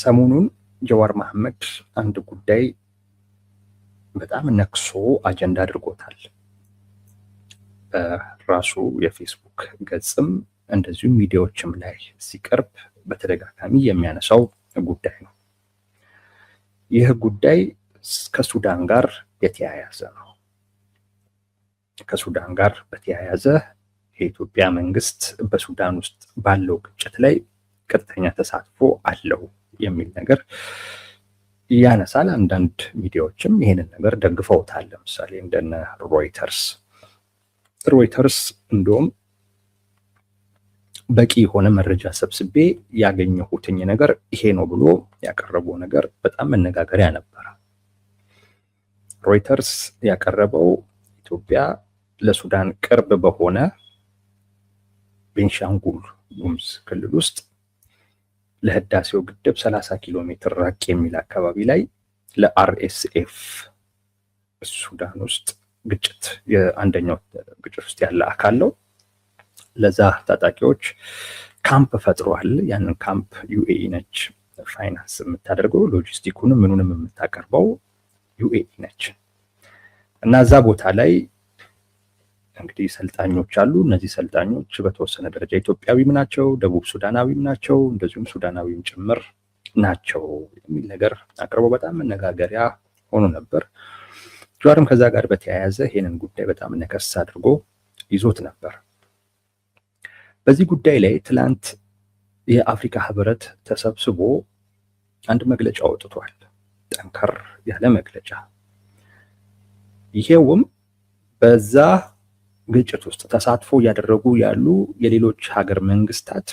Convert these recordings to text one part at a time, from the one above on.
ሰሞኑን ጀዋር መሐመድ አንድ ጉዳይ በጣም ነክሶ አጀንዳ አድርጎታል። በራሱ የፌስቡክ ገጽም እንደዚሁ ሚዲያዎችም ላይ ሲቀርብ በተደጋጋሚ የሚያነሳው ጉዳይ ነው። ይህ ጉዳይ ከሱዳን ጋር የተያያዘ ነው። ከሱዳን ጋር በተያያዘ የኢትዮጵያ መንግስት በሱዳን ውስጥ ባለው ግጭት ላይ ቀጥተኛ ተሳትፎ አለው የሚል ነገር ያነሳል። አንዳንድ ሚዲያዎችም ይሄንን ነገር ደግፈውታል። ለምሳሌ እንደነ ሮይተርስ እንደውም በቂ የሆነ መረጃ ሰብስቤ ያገኘሁትኝ ነገር ይሄ ነው ብሎ ያቀረበው ነገር በጣም መነጋገሪያ ነበር። ሮይተርስ ያቀረበው ኢትዮጵያ ለሱዳን ቅርብ በሆነ ቤንሻንጉል ጉሙዝ ክልል ውስጥ ለህዳሴው ግድብ 30 ኪሎ ሜትር ራቅ የሚል አካባቢ ላይ ለአርኤስኤፍ ሱዳን ውስጥ ግጭት የአንደኛው ግጭት ውስጥ ያለ አካል ነው። ለዛ ታጣቂዎች ካምፕ ፈጥሯል። ያንን ካምፕ ዩኤኢ ነች ፋይናንስ የምታደርገው፣ ሎጂስቲኩንም ምኑንም የምታቀርበው ዩኤኢ ነች። እና እዛ ቦታ ላይ እንግዲህ ሰልጣኞች አሉ። እነዚህ ሰልጣኞች በተወሰነ ደረጃ ኢትዮጵያዊም ናቸው፣ ደቡብ ሱዳናዊም ናቸው፣ እንደዚሁም ሱዳናዊም ጭምር ናቸው የሚል ነገር አቅርበው በጣም መነጋገሪያ ሆኖ ነበር። ጀዋርም ከዛ ጋር በተያያዘ ይሄንን ጉዳይ በጣም ነከስ አድርጎ ይዞት ነበር። በዚህ ጉዳይ ላይ ትላንት የአፍሪካ ህብረት ተሰብስቦ አንድ መግለጫ አውጥቷል። ጠንከር ያለ መግለጫ። ይሄውም በዛ ግጭት ውስጥ ተሳትፎ እያደረጉ ያሉ የሌሎች ሀገር መንግስታት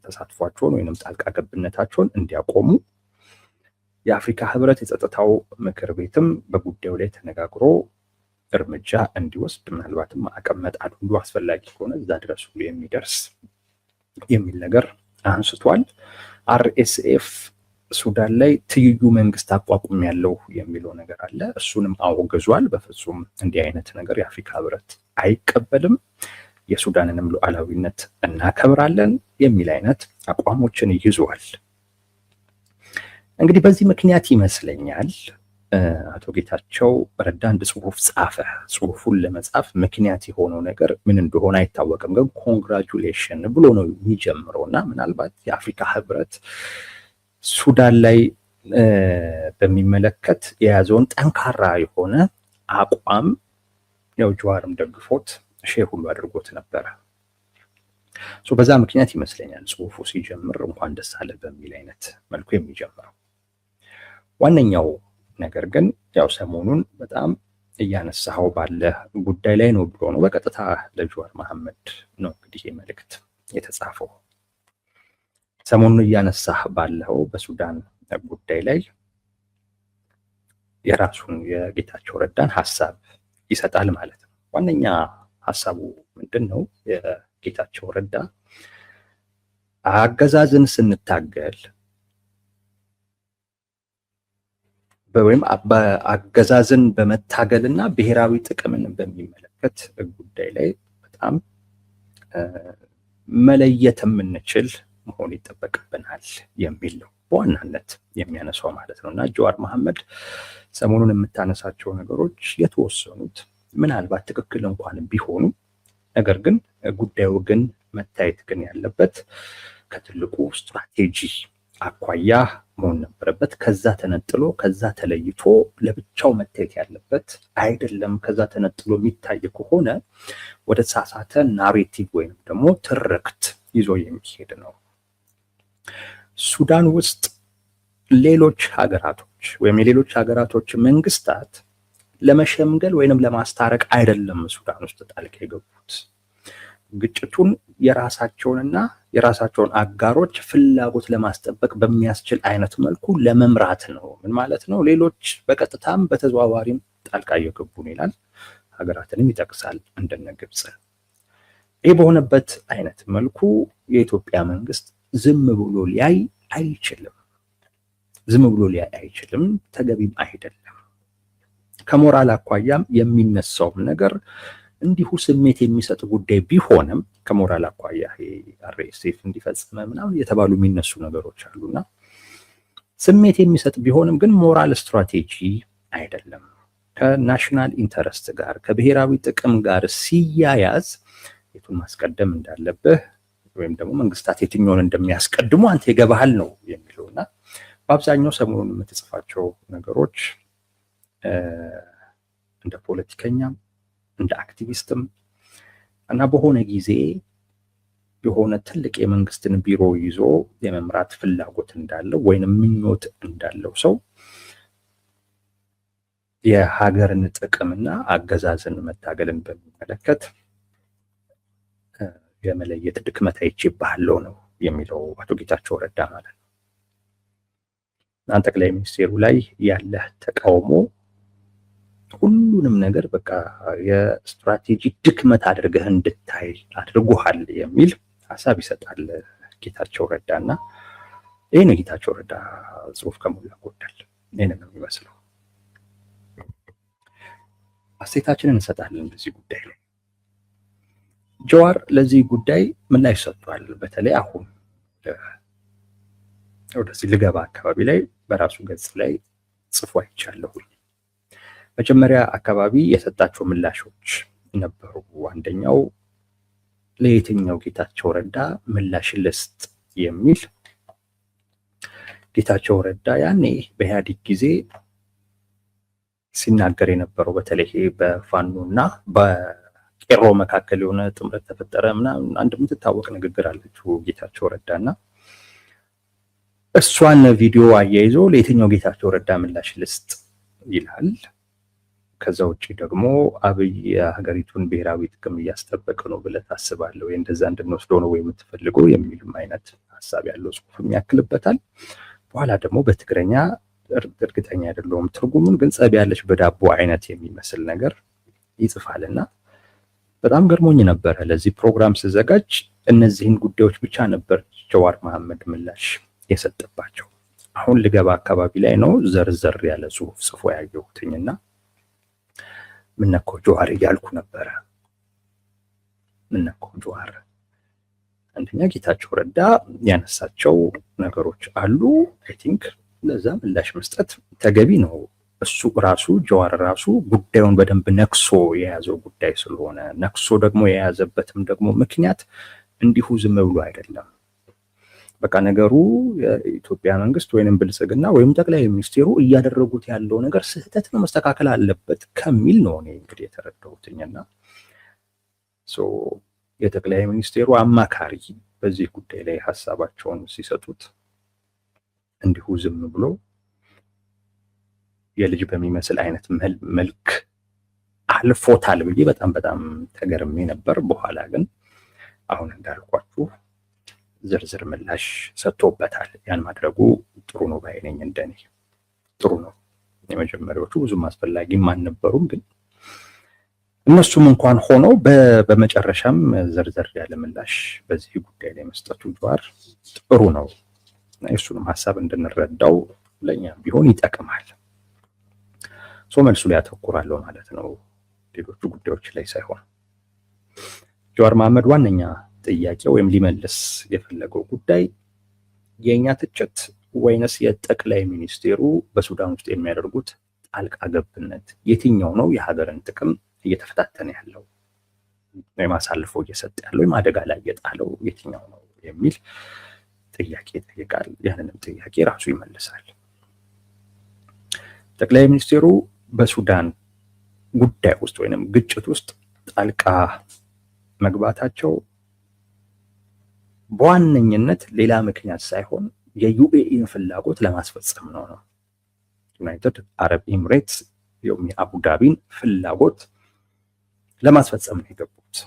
ተሳትፏቸውን ወይንም ጣልቃ ገብነታቸውን እንዲያቆሙ የአፍሪካ ህብረት የጸጥታው ምክር ቤትም በጉዳዩ ላይ ተነጋግሮ እርምጃ እንዲወስድ ምናልባትም ማዕቀብ መጣል ሁሉ አስፈላጊ ከሆነ እዛ ድረስ ሁሉ የሚደርስ የሚል ነገር አንስቷል። አርኤስኤፍ ሱዳን ላይ ትይዩ መንግስት አቋቁም ያለው የሚለው ነገር አለ። እሱንም አውግዟል። በፍጹም እንዲህ አይነት ነገር የአፍሪካ ህብረት አይቀበልም፣ የሱዳንንም ሉዓላዊነት እናከብራለን የሚል አይነት አቋሞችን ይዟል። እንግዲህ በዚህ ምክንያት ይመስለኛል አቶ ጌታቸው ረዳ አንድ ጽሁፍ ጻፈ። ጽሁፉን ለመጻፍ ምክንያት የሆነው ነገር ምን እንደሆነ አይታወቅም፣ ግን ኮንግራቹሌሽን ብሎ ነው የሚጀምረው እና ምናልባት የአፍሪካ ህብረት ሱዳን ላይ በሚመለከት የያዘውን ጠንካራ የሆነ አቋም ያው ጀዋርም ደግፎት ሼር ሁሉ አድርጎት ነበረ። በዛ ምክንያት ይመስለኛል ጽሁፉ ሲጀምር እንኳን ደስ አለ በሚል አይነት መልኩ የሚጀምረው። ዋነኛው ነገር ግን ያው ሰሞኑን በጣም እያነሳው ባለ ጉዳይ ላይ ነው ብሎ ነው በቀጥታ ለጀዋር መሐመድ ነው እንግዲህ መልእክት የተጻፈው። ሰሞኑን እያነሳህ ባለው በሱዳን ጉዳይ ላይ የራሱን የጌታቸው ረዳን ሐሳብ ይሰጣል ማለት ነው። ዋነኛ ሐሳቡ ምንድነው? የጌታቸው ረዳ አገዛዝን ስንታገል ወይም አገዛዝን በመታገልና ብሔራዊ ጥቅምን በሚመለከት ጉዳይ ላይ በጣም መለየት የምንችል መሆን ይጠበቅብናል የሚል ነው በዋናነት የሚያነሳው ማለት ነው። እና ጀዋር መሐመድ ሰሞኑን የምታነሳቸው ነገሮች የተወሰኑት ምናልባት ትክክል እንኳን ቢሆኑ፣ ነገር ግን ጉዳዩ ግን መታየት ግን ያለበት ከትልቁ ስትራቴጂ አኳያ መሆን ነበረበት። ከዛ ተነጥሎ ከዛ ተለይቶ ለብቻው መታየት ያለበት አይደለም። ከዛ ተነጥሎ የሚታይ ከሆነ ወደ ተሳሳተ ናሬቲቭ ወይም ደግሞ ትርክት ይዞ የሚሄድ ነው። ሱዳን ውስጥ ሌሎች ሀገራቶች ወይም የሌሎች ሀገራቶች መንግስታት ለመሸምገል ወይንም ለማስታረቅ አይደለም ሱዳን ውስጥ ጣልቃ የገቡት። ግጭቱን የራሳቸውንና የራሳቸውን አጋሮች ፍላጎት ለማስጠበቅ በሚያስችል አይነት መልኩ ለመምራት ነው። ምን ማለት ነው? ሌሎች በቀጥታም በተዘዋዋሪም ጣልቃ እየገቡ ነው ይላል። ሀገራትንም ይጠቅሳል እንደነ ግብጽ። ይህ በሆነበት አይነት መልኩ የኢትዮጵያ መንግስት ዝም ብሎ ሊያይ አይችልም። ተገቢም አይደለም። ከሞራል አኳያም የሚነሳውም ነገር እንዲሁ ስሜት የሚሰጥ ጉዳይ ቢሆንም ከሞራል አኳያ አርኤስኤፍ እንዲፈጽመ ምናምን የተባሉ የሚነሱ ነገሮች አሉና ስሜት የሚሰጥ ቢሆንም ግን ሞራል ስትራቴጂ አይደለም። ከናሽናል ኢንተረስት ጋር ከብሔራዊ ጥቅም ጋር ሲያያዝ የቱን ማስቀደም እንዳለብህ ወይም ደግሞ መንግስታት የትኛውን እንደሚያስቀድሙ አንተ የገባህል ነው የሚለውና በአብዛኛው ሰሞኑን የምትጽፋቸው ነገሮች እንደ ፖለቲከኛም እንደ አክቲቪስትም እና በሆነ ጊዜ የሆነ ትልቅ የመንግስትን ቢሮ ይዞ የመምራት ፍላጎት እንዳለው ወይንም ምኞት እንዳለው ሰው የሀገርን ጥቅምና አገዛዝን መታገልን በሚመለከት የመለየት ድክመት አይቼብሃለሁ ነው የሚለው አቶ ጌታቸው ረዳ ማለት ነው። ጠቅላይ ሚኒስቴሩ ላይ ያለህ ተቃውሞ ሁሉንም ነገር በቃ የስትራቴጂ ድክመት አድርገህ እንድታይ አድርጎሃል የሚል ሀሳብ ይሰጣል ጌታቸው ረዳና ይሄ ነው ጌታቸው ረዳ ጽሁፍ ከሞላ ጎደል ይሄን ነው የሚመስለው። አስተያየታችንን እንሰጣለን በዚህ ጉዳይ ላይ። ጀዋር ለዚህ ጉዳይ ምላሽ ሰጥቷል። በተለይ አሁን ወደዚህ ልገባ አካባቢ ላይ በራሱ ገጽ ላይ ጽፎ አይቻለሁ። መጀመሪያ አካባቢ የሰጣቸው ምላሾች ነበሩ። አንደኛው ለየትኛው ጌታቸው ረዳ ምላሽ ልስጥ የሚል ጌታቸው ረዳ ያኔ በኢህአዴግ ጊዜ ሲናገር የነበረው በተለይ በፋኖና በቄሮ መካከል የሆነ ጥምረት ተፈጠረ ምናምን አንድ የምትታወቅ ንግግር አለችው ጌታቸው ረዳና እሷን ቪዲዮ አያይዞ ለየትኛው ጌታቸው ረዳ ምላሽ ልስጥ ይላል። ከዛ ውጪ ደግሞ አብይ የሀገሪቱን ብሔራዊ ጥቅም እያስጠበቀ ነው ብለህ ታስባለህ ወይ? እንደዛ እንድንወስደው ነው ወይ የምትፈልገው? የሚልም አይነት ሀሳብ ያለው ጽሁፍም ያክልበታል። በኋላ ደግሞ በትግረኛ እርግጠኛ አይደለሁም ትርጉሙን፣ ግን ጸብ ያለች በዳቦ አይነት የሚመስል ነገር ይጽፋልና በጣም ገርሞኝ ነበረ። ለዚህ ፕሮግራም ስዘጋጅ እነዚህን ጉዳዮች ብቻ ነበር ጀዋር መሐመድ ምላሽ የሰጠባቸው። አሁን ልገባ አካባቢ ላይ ነው ዘርዘር ያለ ጽሁፍ ጽፎ ያየሁትኝና ምነካው ጀዋር እያልኩ ነበረ። ምነካው ጀዋር አንደኛ ጌታቸው ረዳ ያነሳቸው ነገሮች አሉ። አይ ቲንክ ለዛ ምላሽ መስጠት ተገቢ ነው። እሱ ራሱ ጀዋር ራሱ ጉዳዩን በደንብ ነክሶ የያዘው ጉዳይ ስለሆነ ነክሶ ደግሞ የያዘበትም ደግሞ ምክንያት እንዲሁ ዝም ብሎ አይደለም። በቃ ነገሩ የኢትዮጵያ መንግስት ወይንም ብልጽግና ወይም ጠቅላይ ሚኒስቴሩ እያደረጉት ያለው ነገር ስህተት ነው፣ መስተካከል አለበት ከሚል ነው እኔ እንግዲህ የተረዳሁትኝና የጠቅላይ ሚኒስቴሩ አማካሪ በዚህ ጉዳይ ላይ ሀሳባቸውን ሲሰጡት እንዲሁ ዝም ብሎ የልጅ በሚመስል አይነት መልክ አልፎታል ብዬ በጣም ተገርሜ ነበር። በኋላ ግን አሁን እንዳልኳችሁ ዝርዝር ምላሽ ሰጥቶበታል። ያን ማድረጉ ጥሩ ነው ባይነኝ፣ እንደኔ ጥሩ ነው። የመጀመሪያዎቹ ብዙም አስፈላጊም አልነበሩም፣ ግን እነሱም እንኳን ሆነው በመጨረሻም ዘርዘር ያለ ምላሽ በዚህ ጉዳይ ላይ መስጠቱ ጀዋር ጥሩ ነው። እሱንም ሀሳብ እንድንረዳው ለኛ ቢሆን ይጠቅማል። መልሱ ላይ ያተኩራለሁ ማለት ነው፣ ሌሎቹ ጉዳዮች ላይ ሳይሆን። ጀዋር መሐመድ ዋነኛ ጥያቄ ወይም ሊመልስ የፈለገው ጉዳይ የኛ ትችት ወይንስ የጠቅላይ ሚኒስቴሩ በሱዳን ውስጥ የሚያደርጉት ጣልቃ ገብነት የትኛው ነው የሀገርን ጥቅም እየተፈታተነ ያለው ወይም አሳልፎ እየሰጠ ያለው ወይም አደጋ ላይ የጣለው የትኛው ነው የሚል ጥያቄ ይጠይቃል። ያንንም ጥያቄ ራሱ ይመልሳል። ጠቅላይ ሚኒስቴሩ በሱዳን ጉዳይ ውስጥ ወይንም ግጭት ውስጥ ጣልቃ መግባታቸው በዋነኝነት ሌላ ምክንያት ሳይሆን የዩኤኢን ፍላጎት ለማስፈጸም ነው። ዩናይትድ አረብ ኤሚሬትስ የአቡዳቢን ፍላጎት ለማስፈጸም ነው የገቡት።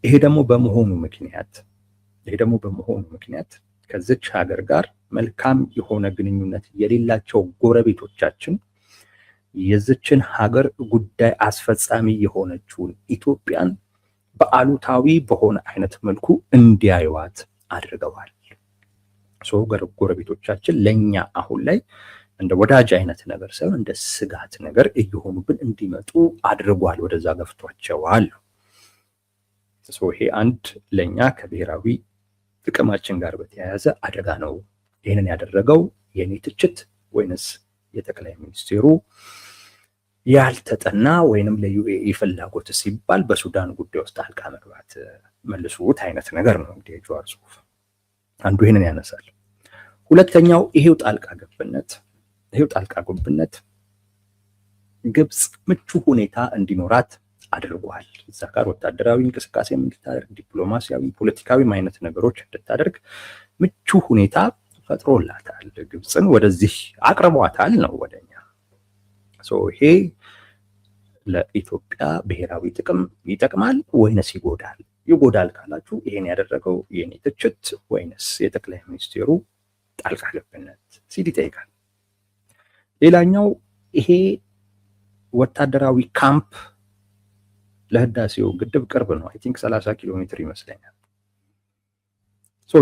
ይሄ ደግሞ በመሆኑ ምክንያት ከዚች ሀገር ጋር መልካም የሆነ ግንኙነት የሌላቸው ጎረቤቶቻችን የዚችን ሀገር ጉዳይ አስፈጻሚ የሆነችውን ኢትዮጵያን በአሉታዊ በሆነ አይነት መልኩ እንዲያዩዋት አድርገዋል። ጎረቤቶቻችን ለኛ አሁን ላይ እንደ ወዳጅ አይነት ነገር ሳይሆን እንደ ስጋት ነገር እየሆኑብን እንዲመጡ አድርጓል፣ ወደዛ ገፍቷቸዋል። ይሄ አንድ ለኛ ከብሔራዊ ጥቅማችን ጋር በተያያዘ አደጋ ነው። ይህንን ያደረገው የኔ ትችት ወይንስ የጠቅላይ ሚኒስቴሩ ያልተጠና ወይንም ለዩኤኢ ፍላጎት ሲባል በሱዳን ጉዳይ ውስጥ ጣልቃ መግባት መልሱት አይነት ነገር ነው እንግዲህ የጀዋር ጽሁፍ አንዱ ይሄንን ያነሳል። ሁለተኛው ይሄው ጣልቃ ገብነት ግብጽ ምቹ ሁኔታ እንዲኖራት አድርጓል። እዛ ጋር ወታደራዊ እንቅስቃሴ እንድታደርግ፣ ዲፕሎማሲያዊ፣ ፖለቲካዊ አይነት ነገሮች እንድታደርግ ምቹ ሁኔታ ፈጥሮላታል። ግብጽን ወደዚህ አቅርቧታል ነው ወደኛ። ይሄ ለኢትዮጵያ ብሔራዊ ጥቅም ይጠቅማል ወይንስ ይጎዳል? ይጎዳል ካላችሁ ይሄን ያደረገው የኔ ትችት ወይንስ የጠቅላይ ሚኒስቴሩ ጣልቃ ገብነት ሲል ይጠይቃል። ሌላኛው ይሄ ወታደራዊ ካምፕ ለህዳሴው ግድብ ቅርብ ነው። አይ ቲንክ 30 ኪሎ ሜትር ይመስለኛል።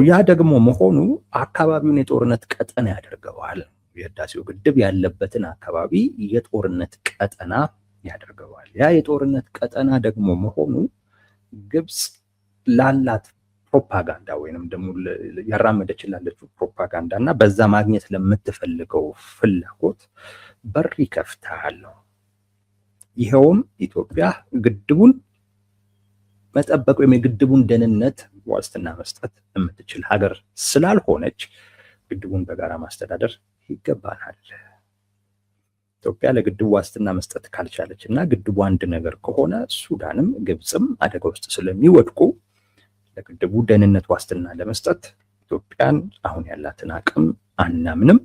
ያ ደግሞ መሆኑ አካባቢውን የጦርነት ቀጠና ያደርገዋል። የህዳሴው ግድብ ያለበትን አካባቢ የጦርነት ቀጠና ያደርገዋል። ያ የጦርነት ቀጠና ደግሞ መሆኑ ግብጽ ላላት ፕሮፓጋንዳ ወይንም ደግሞ ያራመደች ላለችው ፕሮፓጋንዳ እና በዛ ማግኘት ለምትፈልገው ፍላጎት በር ይከፍታል ነው። ይሄውም ኢትዮጵያ ግድቡን መጠበቅ ወይም የግድቡን ደህንነት ዋስትና መስጠት የምትችል ሀገር ስላልሆነች ግድቡን በጋራ ማስተዳደር ይገባናል። ኢትዮጵያ ለግድቡ ዋስትና መስጠት ካልቻለች እና ግድቡ አንድ ነገር ከሆነ ሱዳንም ግብጽም አደጋ ውስጥ ስለሚወድቁ ለግድቡ ደህንነት ዋስትና ለመስጠት ኢትዮጵያን አሁን ያላትን አቅም አናምንም፣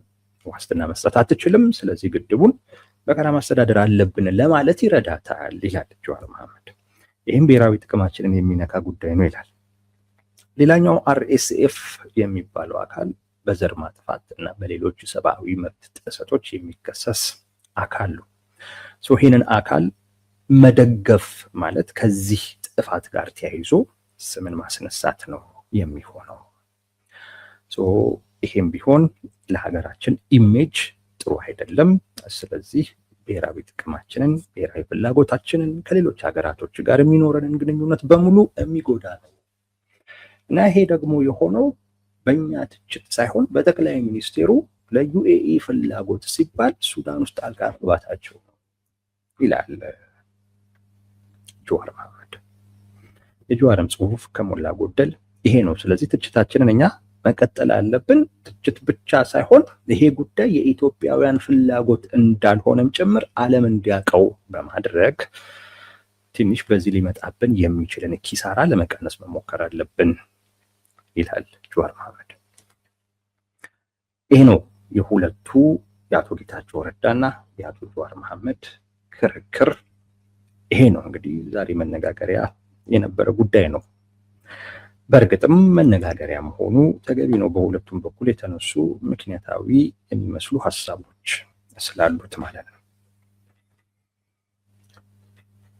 ዋስትና መስጠት አትችልም። ስለዚህ ግድቡን በጋራ ማስተዳደር አለብን ለማለት ይረዳታል ይላል ጀዋር መሐመድ። ይህም ብሔራዊ ጥቅማችንን የሚነካ ጉዳይ ነው ይላል። ሌላኛው አርኤስኤፍ የሚባለው አካል በዘር ማጥፋት እና በሌሎች ሰብአዊ መብት ጥሰቶች የሚከሰስ አካል ነው። ይህንን አካል መደገፍ ማለት ከዚህ ጥፋት ጋር ተያይዞ ስምን ማስነሳት ነው የሚሆነው። ይሄም ቢሆን ለሀገራችን ኢሜጅ ጥሩ አይደለም። ስለዚህ ብሔራዊ ጥቅማችንን፣ ብሔራዊ ፍላጎታችንን ከሌሎች ሀገራቶች ጋር የሚኖረንን ግንኙነት በሙሉ የሚጎዳ ነው እና ይሄ ደግሞ የሆነው በእኛ ትችት ሳይሆን በጠቅላይ ሚኒስቴሩ ለዩኤኢ ፍላጎት ሲባል ሱዳን ውስጥ ጣልቃ መግባታቸው ነው ይላል ጀዋር መሐመድ። የጀዋርም ጽሁፍ ከሞላ ጎደል ይሄ ነው። ስለዚህ ትችታችንን እኛ መቀጠል አለብን። ትችት ብቻ ሳይሆን ይሄ ጉዳይ የኢትዮጵያውያን ፍላጎት እንዳልሆነም ጭምር ዓለም እንዲያውቀው በማድረግ ትንሽ በዚህ ሊመጣብን የሚችልን ኪሳራ ለመቀነስ መሞከር አለብን ይላል ጀዋር መሐመድ። ይሄ ነው የሁለቱ የአቶ ጌታቸው ረዳና የአቶ ጀዋር መሐመድ ክርክር። ይሄ ነው እንግዲህ ዛሬ መነጋገሪያ የነበረ ጉዳይ ነው። በእርግጥም መነጋገሪያ መሆኑ ተገቢ ነው። በሁለቱም በኩል የተነሱ ምክንያታዊ የሚመስሉ ሀሳቦች ስላሉት ማለት ነው።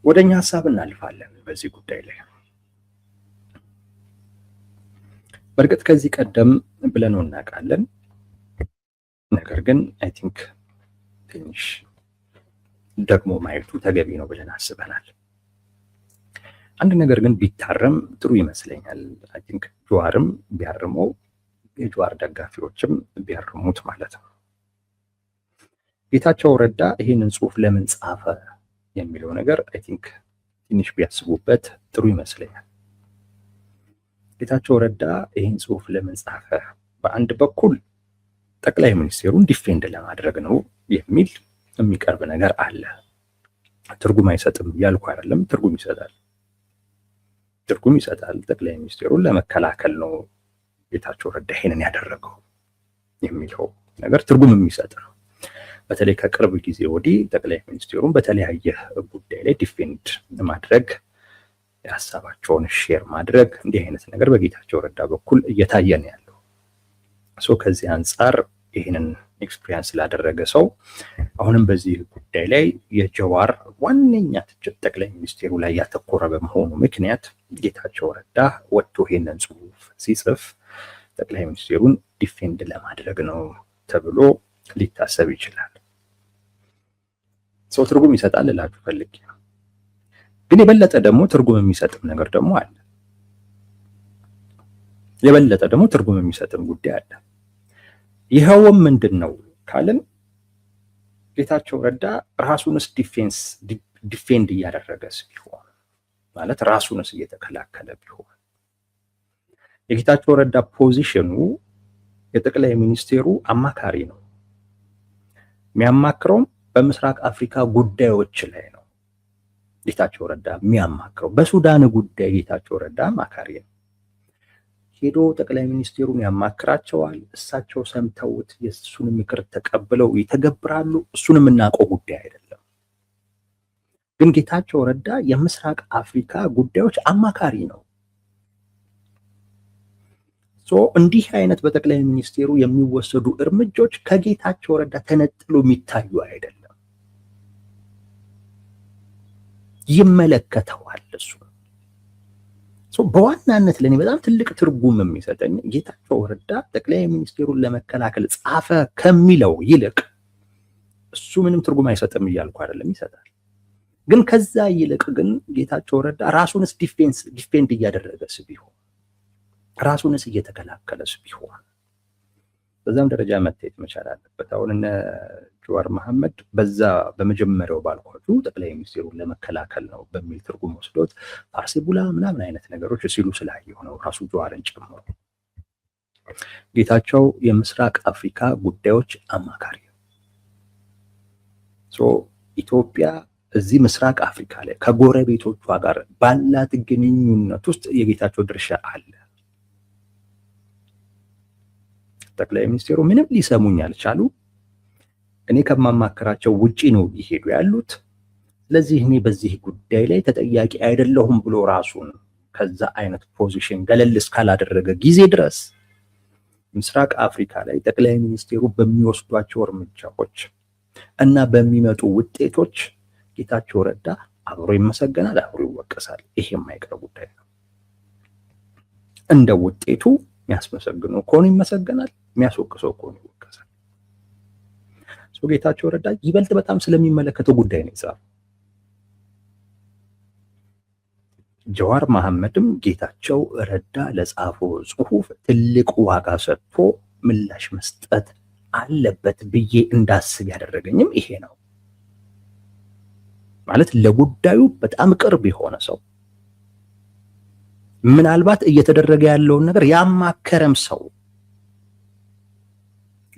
ወደኛ ሀሳብ እናልፋለን በዚህ ጉዳይ ላይ። በእርግጥ ከዚህ ቀደም ብለነው እናውቃለን። ነገር ግን አይ ቲንክ ትንሽ ደግሞ ማየቱ ተገቢ ነው ብለን አስበናል። አንድ ነገር ግን ቢታረም ጥሩ ይመስለኛል። አይ ቲንክ ጀዋርም ቢያርመው የጀዋር ደጋፊዎችም ቢያርሙት ማለት ነው። ጌታቸው ረዳ ይህንን ጽሁፍ ለምን ጻፈ የሚለው ነገር አይ ቲንክ ትንሽ ቢያስቡበት ጥሩ ይመስለኛል። ጌታቸው ረዳ ይህን ጽሁፍ ለምን ጻፈ? በአንድ በኩል ጠቅላይ ሚኒስቴሩን ዲፌንድ ለማድረግ ነው የሚል የሚቀርብ ነገር አለ። ትርጉም አይሰጥም ያልኩ አይደለም፣ ትርጉም ይሰጣል። ጠቅላይ ሚኒስቴሩን ለመከላከል ነው ጌታቸው ረዳ ይሄንን ያደረገው የሚለው ነገር ትርጉም የሚሰጥ ነው። በተለይ ከቅርብ ጊዜ ወዲህ ጠቅላይ ሚኒስቴሩን በተለያየ ጉዳይ ላይ ዲፌንድ ማድረግ፣ የሀሳባቸውን ሼር ማድረግ፣ እንዲህ አይነት ነገር በጌታቸው ረዳ በኩል እየታየ ነው ያለው። ከዚህ አንጻር ይህንን ኤክስፒሪየንስ ስላደረገ ሰው አሁንም በዚህ ጉዳይ ላይ የጀዋር ዋነኛ ትችት ጠቅላይ ሚኒስቴሩ ላይ ያተኮረ በመሆኑ ምክንያት ጌታቸው ረዳ ወጥቶ ይሄንን ጽሁፍ ሲጽፍ ጠቅላይ ሚኒስቴሩን ዲፌንድ ለማድረግ ነው ተብሎ ሊታሰብ ይችላል። ሰው ትርጉም ይሰጣል እላችሁ ፈልጌ ነው። ግን የበለጠ ደግሞ ትርጉም የሚሰጥም ነገር ደግሞ አለ። የበለጠ ደግሞ ትርጉም የሚሰጥም ጉዳይ አለ። ይኸውም ምንድን ነው ካልን ጌታቸው ረዳ ራሱንስ ዲፌንድ እያደረገስ ቢሆን ማለት ራሱንስ እየተከላከለ ቢሆን የጌታቸው ረዳ ፖዚሽኑ የጠቅላይ ሚኒስቴሩ አማካሪ ነው። የሚያማክረውም በምስራቅ አፍሪካ ጉዳዮች ላይ ነው። ጌታቸው ረዳ የሚያማክረው በሱዳን ጉዳይ ጌታቸው ረዳ አማካሪ ነው። ሄዶ ጠቅላይ ሚኒስቴሩን ያማክራቸዋል። እሳቸው ሰምተውት የእሱን ምክር ተቀብለው ይተገብራሉ። እሱን የምናውቀው ጉዳይ አይደለም። ግን ጌታቸው ረዳ የምስራቅ አፍሪካ ጉዳዮች አማካሪ ነው። እንዲህ አይነት በጠቅላይ ሚኒስቴሩ የሚወሰዱ እርምጃዎች ከጌታቸው ረዳ ተነጥሎ የሚታዩ አይደለም። ይመለከተዋል እሱ። በዋናነት ለኔ በጣም ትልቅ ትርጉም የሚሰጠኝ ጌታቸው ረዳ ጠቅላይ ሚኒስቴሩን ለመከላከል ጻፈ ከሚለው ይልቅ እሱ ምንም ትርጉም አይሰጥም እያልኩ አይደለም፣ ይሰጣል። ግን ከዛ ይልቅ ግን ጌታቸው ረዳ ራሱንስ ዲፌንድ እያደረገስ ቢሆን ራሱንስ እየተከላከለስ ቢሆን በዛም ደረጃ መታየት መቻል አለበት። አሁን እነ ጀዋር መሐመድ በዛ በመጀመሪያው ባልኳችሁ ጠቅላይ ሚኒስቴሩን ለመከላከል ነው በሚል ትርጉም ወስዶት ፋርሲ ቡላ ምናምን አይነት ነገሮች ሲሉ ስላየሁ ነው ራሱ ጀዋርን ጨምሮ። ጌታቸው የምስራቅ አፍሪካ ጉዳዮች አማካሪ ነው። ኢትዮጵያ እዚህ ምስራቅ አፍሪካ ላይ ከጎረቤቶቿ ጋር ባላት ግንኙነት ውስጥ የጌታቸው ድርሻ አለ። ጠቅላይ ሚኒስቴሩ ምንም ሊሰሙኝ አልቻሉ። እኔ ከማማከራቸው ውጪ ነው ይሄዱ ያሉት። ስለዚህ እኔ በዚህ ጉዳይ ላይ ተጠያቂ አይደለሁም ብሎ ራሱን ከዛ አይነት ፖዚሽን ገለል እስካላደረገ ጊዜ ድረስ ምስራቅ አፍሪካ ላይ ጠቅላይ ሚኒስቴሩ በሚወስዷቸው እርምጃዎች እና በሚመጡ ውጤቶች ጌታቸው ረዳ አብሮ ይመሰገናል፣ አብሮ ይወቀሳል። ይሄ የማይቀር ጉዳይ ነው። እንደ ውጤቱ የሚያስመሰግነው ከሆነ ይመሰገናል፣ የሚያስወቅሰው ከሆነ ይወቀሳል። ጌታቸው ረዳ ይበልጥ በጣም ስለሚመለከተው ጉዳይ ነው የጻፈው። ጀዋር መሐመድም ጌታቸው ረዳ ለጻፈው ጽሁፍ ትልቅ ዋጋ ሰጥቶ ምላሽ መስጠት አለበት ብዬ እንዳስብ ያደረገኝም ይሄ ነው። ማለት ለጉዳዩ በጣም ቅርብ የሆነ ሰው ምናልባት እየተደረገ ያለውን ነገር ያማከረም ሰው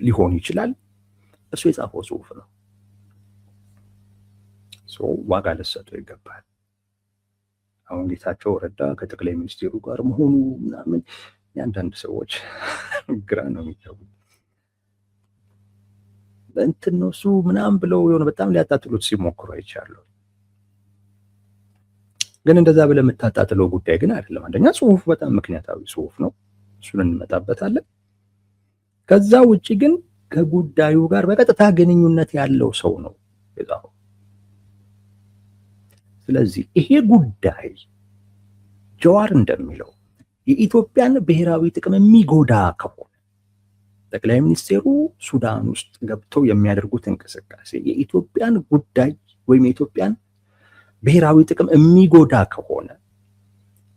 ሊሆን ይችላል። እሱ የጻፈው ጽሁፍ ነው። ዋጋ ልሰጠው ይገባል። አሁን ጌታቸው ረዳ ከጠቅላይ ሚኒስቴሩ ጋር መሆኑ ምናምን የአንዳንድ ሰዎች ግራ ነው የሚታየው። እንትን ነው እሱ ምናምን ብለው የሆነ በጣም ሊያጣጥሉት ሲሞክሩ አይቻለሁ። ግን እንደዛ ብለህ የምታጣጥለው ጉዳይ ግን አይደለም። አንደኛ ጽሁፉ በጣም ምክንያታዊ ጽሁፍ ነው፣ እሱን እንመጣበታለን። ከዛ ውጪ ግን ከጉዳዩ ጋር በቀጥታ ግንኙነት ያለው ሰው ነው የጻፈው። ስለዚህ ይሄ ጉዳይ ጀዋር እንደሚለው የኢትዮጵያን ብሔራዊ ጥቅም የሚጎዳ ከሆነ ጠቅላይ ሚኒስቴሩ ሱዳን ውስጥ ገብተው የሚያደርጉት እንቅስቃሴ የኢትዮጵያን ጉዳይ ወይም የኢትዮጵያን ብሔራዊ ጥቅም የሚጎዳ ከሆነ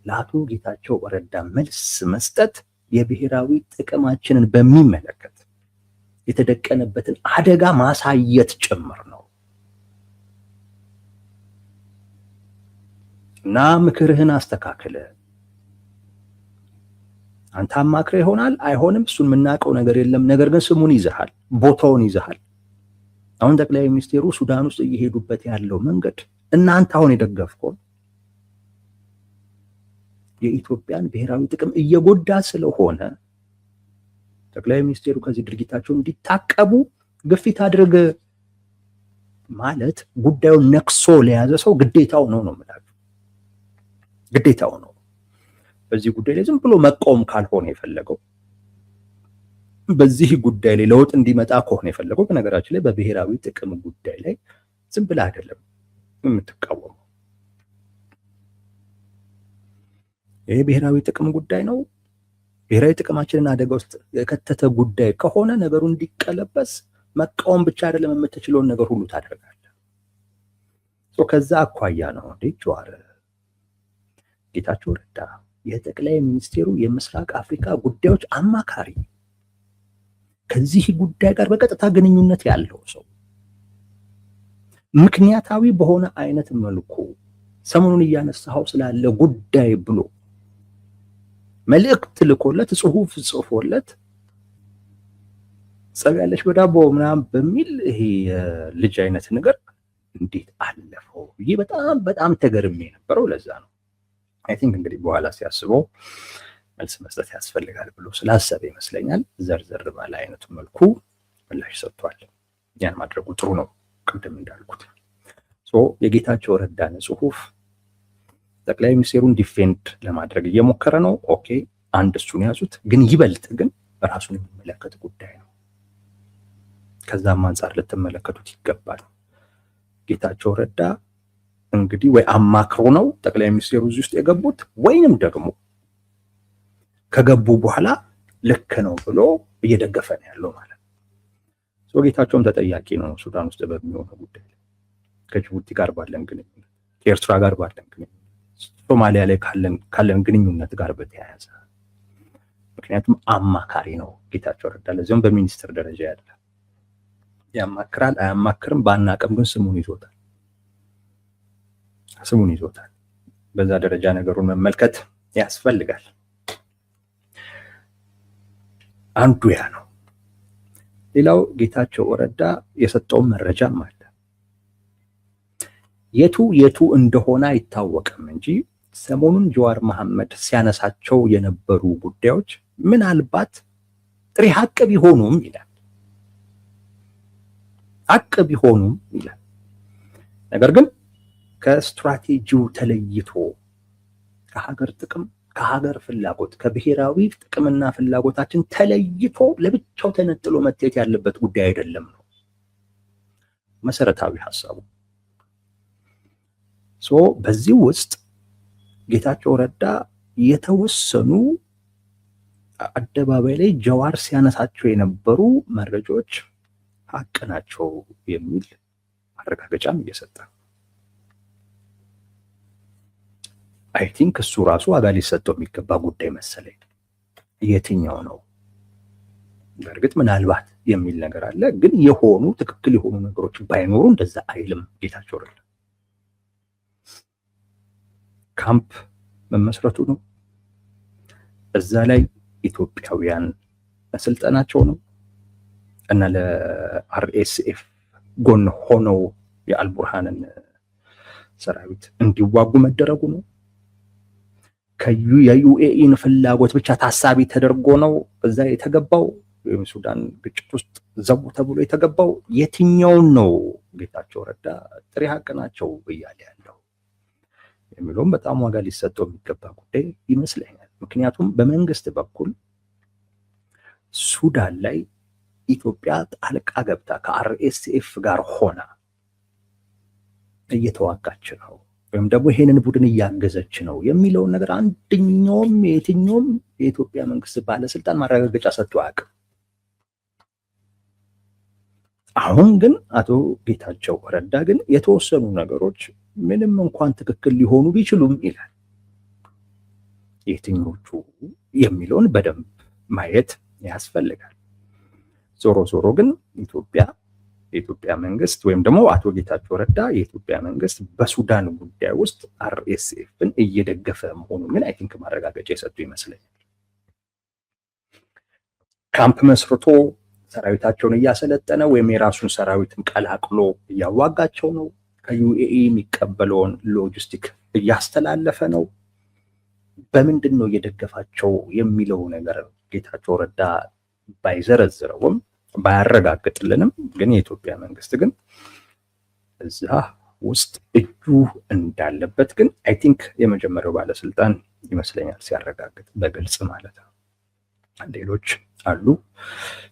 ለአቶ ጌታቸው ረዳ መልስ መስጠት የብሔራዊ ጥቅማችንን በሚመለከት የተደቀነበትን አደጋ ማሳየት ጭምር ነው እና ምክርህን አስተካክለ አንተ አማክረ ይሆናል አይሆንም፣ እሱን የምናውቀው ነገር የለም። ነገር ግን ስሙን ይዘሃል፣ ቦታውን ይዘሃል። አሁን ጠቅላይ ሚኒስቴሩ ሱዳን ውስጥ እየሄዱበት ያለው መንገድ እናንተ አሁን የደገፍከው የኢትዮጵያን ብሔራዊ ጥቅም እየጎዳ ስለሆነ ጠቅላይ ሚኒስቴሩ ከዚህ ድርጊታቸው እንዲታቀቡ ግፊት አድርግ ማለት ጉዳዩን ነክሶ ለያዘ ሰው ግዴታው ነው የምላችሁ። ግዴታው ነው። በዚህ ጉዳይ ላይ ዝም ብሎ መቆም ካልሆነ የፈለገው በዚህ ጉዳይ ላይ ለውጥ እንዲመጣ ከሆነ የፈለገው በነገራችን ላይ በብሔራዊ ጥቅም ጉዳይ ላይ ዝም ብለህ አይደለም የምትቃወመው። ይሄ ብሔራዊ ጥቅም ጉዳይ ነው። ብሔራዊ ጥቅማችንን አደጋ ውስጥ የከተተ ጉዳይ ከሆነ ነገሩ እንዲቀለበስ መቃወም ብቻ አይደለም፣ የምትችለውን ነገር ሁሉ ታደርጋለህ። ከዛ አኳያ ነው ጀዋር ጌታቸው ረዳ የጠቅላይ ሚኒስቴሩ የምስራቅ አፍሪካ ጉዳዮች አማካሪ ከዚህ ጉዳይ ጋር በቀጥታ ግንኙነት ያለው ሰው ምክንያታዊ በሆነ አይነት መልኩ ሰሞኑን እያነሳው ስላለ ጉዳይ ብሎ መልእክት ልኮለት ጽሁፍ ጽፎለት ጸብ ያለሽ በዳቦ ምናምን በሚል ይሄ ልጅ አይነት ነገር እንዴት አለፈው? ይሄ በጣም ተገርሜ ነበረው። ለዛ ነው አይ ቲንክ እንግዲህ በኋላ ሲያስበው መልስ መስጠት ያስፈልጋል ብሎ ስላሰበ ይመስለኛል ዘርዘር ባለ አይነቱ መልኩ ምላሽ ሰጥቷል። ያን ማድረጉ ጥሩ ነው። ቅድም እንዳልኩት የጌታቸው ረዳን ጽሁፍ ጠቅላይ ሚኒስትሩን ዲፌንድ ለማድረግ እየሞከረ ነው። ኦኬ አንድ እሱን ያዙት፣ ግን ይበልጥ ግን ራሱን የሚመለከት ጉዳይ ነው። ከዛም አንፃር ልትመለከቱት ይገባል። ጌታቸው ረዳ እንግዲህ ወይ አማክሮ ነው ጠቅላይ ሚኒስትሩ እዚህ ውስጥ የገቡት ወይንም ደግሞ ከገቡ በኋላ ልክ ነው ብሎ እየደገፈ ነው ያለው ማለት ነው። ጌታቸውም ተጠያቂ ነው ሱዳን ውስጥ በሚሆነው ጉዳይ፣ ከጅቡቲ ጋር ባለን ግንኙነት፣ ከኤርትራ ጋር ባለን ግንኙነት፣ ሶማሊያ ላይ ካለን ግንኙነት ጋር በተያያዘ ምክንያቱም አማካሪ ነው ጌታቸው ረዳ። ለዚያም በሚኒስትር ደረጃ ያለ ያማክራል አያማክርም ባናቀም፣ ግን ስሙን ይዞታል። በዛ ደረጃ ነገሩን መመልከት ያስፈልጋል። አንዱ ያ ነው። ሌላው ጌታቸው ረዳ የሰጠውን መረጃም አለ። የቱ እንደሆነ አይታወቅም እንጂ ሰሞኑን ጀዋር መሐመድ ሲያነሳቸው የነበሩ ጉዳዮች ምናልባት ጥሬ ሀቅ ቢሆኑም ይላል ነገር ግን ከስትራቴጂው ተለይቶ ከሀገር ጥቅም ከሀገር ፍላጎት ከብሔራዊ ጥቅምና ፍላጎታችን ተለይቶ ለብቻው ተነጥሎ መታየት ያለበት ጉዳይ አይደለም ነው መሰረታዊ ሐሳቡ። በዚህ ውስጥ ጌታቸው ረዳ የተወሰኑ አደባባይ ላይ ጀዋር ሲያነሳቸው የነበሩ መረጃዎች ሀቅ ናቸው የሚል ማረጋገጫም እየሰጠ አይ ቲንክ እሱ ራሱ ዋጋ ሊሰጠው የሚገባ ጉዳይ መሰለኝ። የትኛው ነው? በእርግጥ ምናልባት የሚል ነገር አለ፣ ግን የሆኑ ትክክል የሆኑ ነገሮች ባይኖሩ እንደዛ አይልም ጌታቸው ረዳ። ካምፕ መመስረቱ ነው፣ እዛ ላይ ኢትዮጵያውያን ስልጠናቸው ነው እና ለአርኤስኤፍ ጎን ሆነው የአልቡርሃንን ሰራዊት እንዲዋጉ መደረጉ ነው። የዩኤኢን ፍላጎት ብቻ ታሳቢ ተደርጎ ነው እዛ የተገባው የሱዳን ግጭት ውስጥ ዘቡ ተብሎ የተገባው። የትኛውን ነው ጌታቸው ረዳ ጥሬ ሀቅ ናቸው እያለ ያለው የሚለውም በጣም ዋጋ ሊሰጠው የሚገባ ጉዳይ ይመስለኛል። ምክንያቱም በመንግስት በኩል ሱዳን ላይ ኢትዮጵያ ጣልቃ ገብታ ከአርኤስኤፍ ጋር ሆና እየተዋጋች ነው ወይም ደግሞ ይሄንን ቡድን እያገዘች ነው የሚለውን ነገር አንደኛውም የትኛውም የኢትዮጵያ መንግስት ባለስልጣን ማረጋገጫ ሰጥቶ አያውቅም። አሁን ግን አቶ ጌታቸው ረዳ ግን የተወሰኑ ነገሮች ምንም እንኳን ትክክል ሊሆኑ ቢችሉም ይላል። የትኞቹ የሚለውን በደንብ ማየት ያስፈልጋል። ዞሮ ግን የኢትዮጵያ መንግስት ወይም ደግሞ አቶ ጌታቸው ረዳ የኢትዮጵያ መንግስት በሱዳን ጉዳይ ውስጥ አርኤስኤፍን እየደገፈ መሆኑን ግን አይ ቲንክ ማረጋገጫ የሰጡ ይመስለኛል። ካምፕ መስርቶ ሰራዊታቸውን እያሰለጠነ ወይም የራሱን ሰራዊትም ቀላቅሎ እያዋጋቸው ነው። ከዩኤኢ የሚቀበለውን ሎጂስቲክ እያስተላለፈ ነው። በምንድን ነው እየደገፋቸው የሚለው ነገር ጌታቸው ረዳ ባይዘረዝረውም ባያረጋግጥልንም ግን የኢትዮጵያ መንግስት ግን እዛ ውስጥ እጁ እንዳለበት ግን አይ ቲንክ የመጀመሪያው ባለስልጣን ይመስለኛል ሲያረጋግጥ በግልጽ ማለት ነው። ሌሎች አሉ፣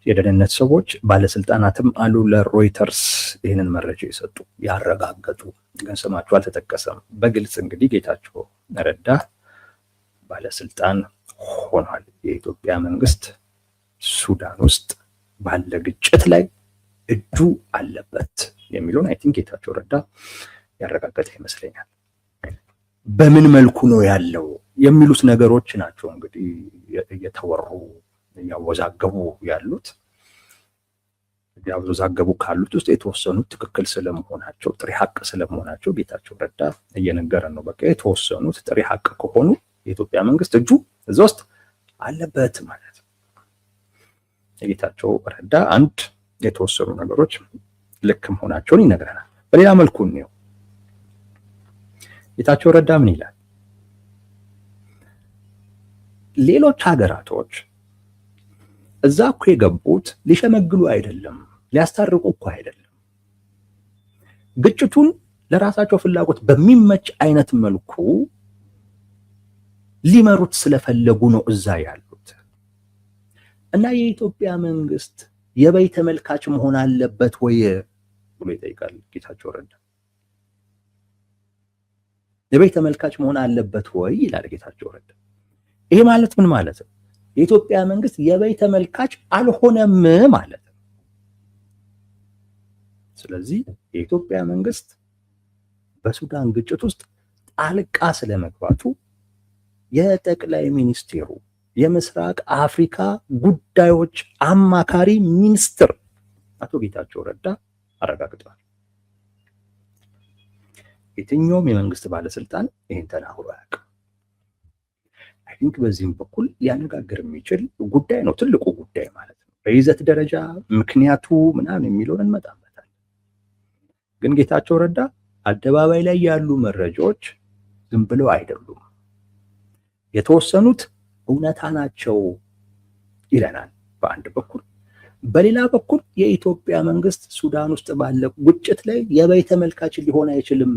የደህንነት ሰዎች ባለስልጣናትም አሉ ለሮይተርስ ይህንን መረጃ የሰጡ ያረጋገጡ፣ ግን ስማቸው አልተጠቀሰም። በግልጽ እንግዲህ ጌታቸው ረዳ ባለስልጣን ሆኗል። የኢትዮጵያ መንግስት ሱዳን ውስጥ ባለ ግጭት ላይ እጁ አለበት የሚለውን አይ ቲንክ ጌታቸው ረዳ ያረጋገጠ ይመስለኛል። በምን መልኩ ነው ያለው የሚሉት ነገሮች ናቸው እንግዲህ እየተወሩ እያወዛገቡ ያሉት። ያወዛገቡ ካሉት ውስጥ የተወሰኑት ትክክል ስለመሆናቸው ጥሬ ሀቅ ስለመሆናቸው ጌታቸው ረዳ እየነገረን ነው። በቃ የተወሰኑት ጥሬ ሀቅ ከሆኑ የኢትዮጵያ መንግስት እጁ እዛ ውስጥ አለበት ማለት ነው። የጌታቸው ረዳ አንድ የተወሰኑ ነገሮች ልክ መሆናቸውን ይነግረናል። በሌላ መልኩ ነው ጌታቸው ረዳ ምን ይላል? ሌሎች ሀገራቶች እዛ እኮ የገቡት ሊሸመግሉ አይደለም፣ ሊያስታርቁ እኮ አይደለም፣ ግጭቱን ለራሳቸው ፍላጎት በሚመች አይነት መልኩ ሊመሩት ስለፈለጉ ነው እዛ ያሉት። እና የኢትዮጵያ መንግስት የበይ ተመልካች መሆን አለበት ወይ ብሎ ይጠይቃል ጌታቸው ረዳ። የበይ ተመልካች መሆን አለበት ወይ ይላል ጌታቸው ረዳ። ይሄ ማለት ምን ማለት ነው? የኢትዮጵያ መንግስት የበይ ተመልካች አልሆነም ማለት ነው። ስለዚህ የኢትዮጵያ መንግስት በሱዳን ግጭት ውስጥ ጣልቃ ስለመግባቱ የጠቅላይ ሚኒስቴሩ የምስራቅ አፍሪካ ጉዳዮች አማካሪ ሚኒስትር አቶ ጌታቸው ረዳ አረጋግጠዋል። የትኛውም የመንግስት ባለስልጣን ይህን ተናግሮ አያውቅም። አይ ቲንክ በዚህም በኩል ሊያነጋግር የሚችል ጉዳይ ነው፣ ትልቁ ጉዳይ ማለት ነው። በይዘት ደረጃ ምክንያቱ ምናምን የሚለውን እንመጣበታል። ግን ጌታቸው ረዳ አደባባይ ላይ ያሉ መረጃዎች ዝም ብለው አይደሉም፣ የተወሰኑት እውነታ ናቸው ይለናል በአንድ በኩል። በሌላ በኩል የኢትዮጵያ መንግስት ሱዳን ውስጥ ባለ ግጭት ላይ የበይ ተመልካች ሊሆን አይችልም።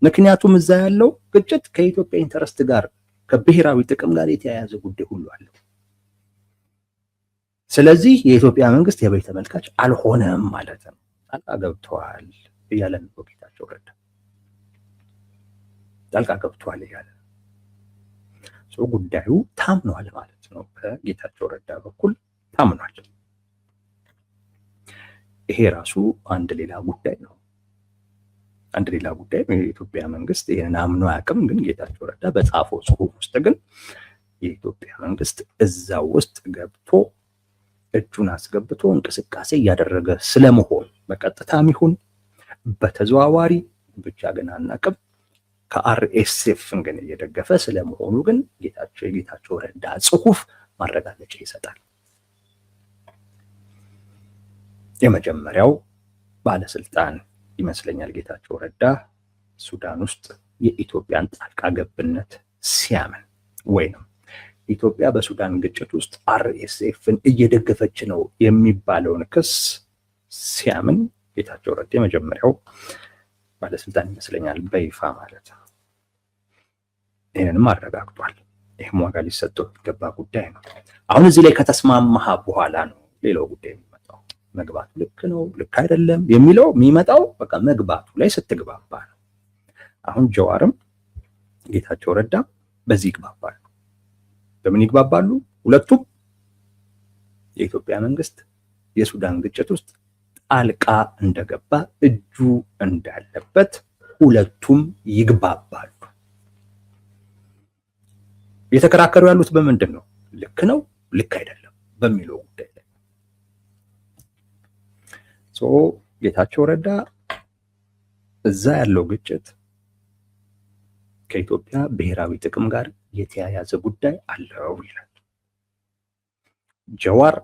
ምክንያቱም እዛ ያለው ግጭት ከኢትዮጵያ ኢንተረስት ጋር ከብሔራዊ ጥቅም ጋር የተያያዘ ጉዳይ ሁሉ አለው። ስለዚህ የኢትዮጵያ መንግስት የበይ ተመልካች አልሆነም ማለት ነው። ጣልቃ ገብተዋል እያለን ነው ጌታቸው ረዳ። ጣልቃ ገብተዋል እያለ ሰው ጉዳዩ ታምኗል ማለት ነው። በጌታቸው ረዳ በኩል ታምኗል። ይሄ ራሱ አንድ ሌላ ጉዳይ ነው። አንድ ሌላ ጉዳይ የኢትዮጵያ መንግስት ይሄን አምኖ አያውቅም። ግን ጌታቸው ረዳ በጻፈው ጽሁፍ ውስጥ ግን የኢትዮጵያ መንግስት እዛው ውስጥ ገብቶ እጁን አስገብቶ እንቅስቃሴ እያደረገ ስለመሆን በቀጥታም ይሁን በተዘዋዋሪ ብቻ ግን አናውቅም፣ ከአርኤስኤፍ ግን እየደገፈ ስለመሆኑ ግን የጌታቸው ረዳ ጽሁፍ ማረጋገጫ ይሰጣል። የመጀመሪያው ባለስልጣን ይመስለኛል ጌታቸው ረዳ ሱዳን ውስጥ የኢትዮጵያን ጣልቃ ገብነት ሲያምን ወይንም ኢትዮጵያ በሱዳን ግጭት ውስጥ አርኤስኤፍን እየደገፈች ነው የሚባለውን ክስ ሲያምን ጌታቸው ረዳ የመጀመሪያው ባለስልጣን ይመስለኛል በይፋ ማለት ነው። ይህንንም አረጋግጧል። ይህም ዋጋ ሊሰጠው የሚገባ ጉዳይ ነው። አሁን እዚህ ላይ ከተስማማህ በኋላ ነው ሌላው ጉዳይ የሚመጣው። መግባቱ ልክ ነው ልክ አይደለም የሚለው የሚመጣው በቃ መግባቱ ላይ ስትግባባ ነው። አሁን ጀዋርም ጌታቸው ረዳ በዚህ ይግባባሉ። በምን ይግባባሉ? ሁለቱም የኢትዮጵያ መንግስት የሱዳን ግጭት ውስጥ ጣልቃ እንደገባ እጁ እንዳለበት ሁለቱም ይግባባሉ። የተከራከሩ ያሉት በምንድን ነው? ልክ ነው ልክ አይደለም በሚለው ጉዳይ ላይ ጌታቸው ረዳ እዛ ያለው ግጭት ከኢትዮጵያ ብሔራዊ ጥቅም ጋር የተያያዘ ጉዳይ አለው ይላል። ጀዋር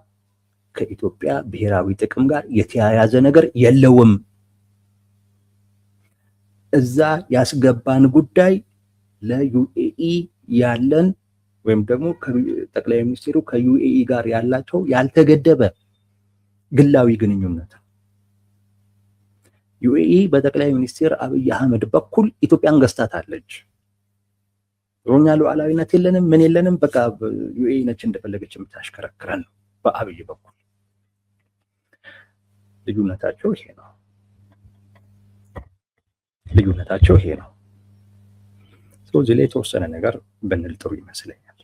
ከኢትዮጵያ ብሔራዊ ጥቅም ጋር የተያያዘ ነገር የለውም፣ እዛ ያስገባን ጉዳይ ለዩኤኢ ያለን ወይም ደግሞ ጠቅላይ ሚኒስትሩ ከዩኤኢ ጋር ያላቸው ያልተገደበ ግላዊ ግንኙነት ነው። ዩኤኢ በጠቅላይ ሚኒስትር አብይ አህመድ በኩል ኢትዮጵያን ገዝታታለች። ሮኛ ሉዓላዊነት የለንም ምን የለንም፣ በቃ ዩኤኢ ነች እንደፈለገች የምታሽከረክረን ነው በአብይ በኩል። ልዩነታቸው ይሄ ነው። ልዩነታቸው ይሄ ነው። እዚህ ላይ የተወሰነ ነገር ብንል ጥሩ ይመስለኛል።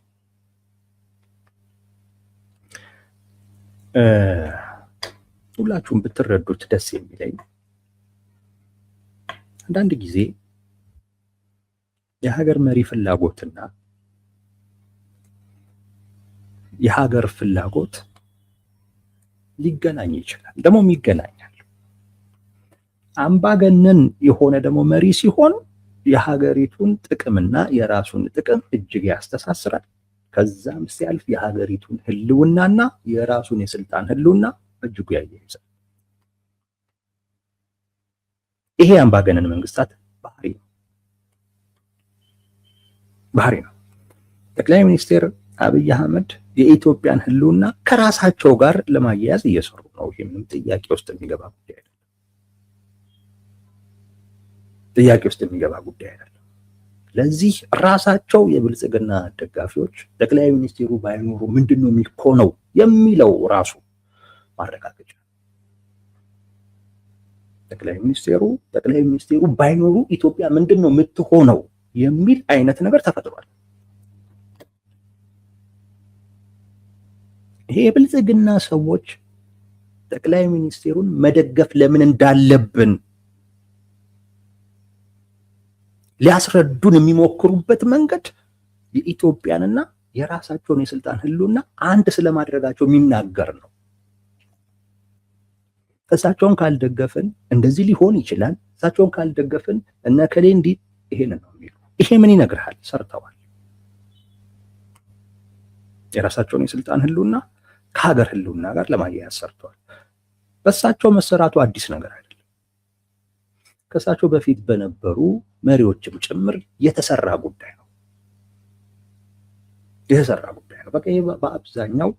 ሁላችሁም ብትረዱት ደስ የሚለኝ አንዳንድ ጊዜ የሀገር መሪ ፍላጎትና የሀገር ፍላጎት ሊገናኝ ይችላል፣ ደግሞም ይገናኛል። አምባገነን የሆነ ደግሞ መሪ ሲሆን የሀገሪቱን ጥቅምና የራሱን ጥቅም እጅግ ያስተሳስራል። ከዛም ሲያልፍ የሀገሪቱን ህልውናና የራሱን የስልጣን ህልውና እጅጉ ያያይዛል። ይሄ አምባገነን መንግስታት ባህሪ ነው። ጠቅላይ ሚኒስትር አብይ አህመድ የኢትዮጵያን ህልውና ከራሳቸው ጋር ለማያያዝ እየሰሩ ነው። ይሄ ምንም ጥያቄ ውስጥ የሚገባ ጉዳይ አይደለም። ለዚህ ራሳቸው የብልጽግና ደጋፊዎች ጠቅላይ ሚኒስትሩ ባይኖሩ ምንድነው የሚሆነው የሚለው ራሱ ማረጋገጫ። ጠቅላይ ሚኒስትሩ ባይኖሩ ኢትዮጵያ ምንድነው የምትሆነው የሚል አይነት ነገር ተፈጥሯል። ይሄ የብልጽግና ሰዎች ጠቅላይ ሚኒስትሩን መደገፍ ለምን እንዳለብን ሊያስረዱን የሚሞክሩበት መንገድ የኢትዮጵያንና የራሳቸውን የስልጣን ህልውና አንድ ስለማድረጋቸው የሚናገር ነው። እሳቸውን ካልደገፍን እንደዚህ ሊሆን ይችላል፣ እሳቸውን ካልደገፍን እነ ከሌ እንዲህ ይሄንን ነው የሚሉ። ይሄ ምን ይነግርሃል? ሰርተዋል። የራሳቸውን የስልጣን ህልውና ከሀገር ህልውና ጋር ለማያያዝ ሰርተዋል። በእሳቸው መሰራቱ አዲስ ነገር አይደለም። ከእሳቸው በፊት በነበሩ መሪዎችም ጭምር የተሰራ ጉዳይ ነው። በቃ ይሄ በአብዛኛው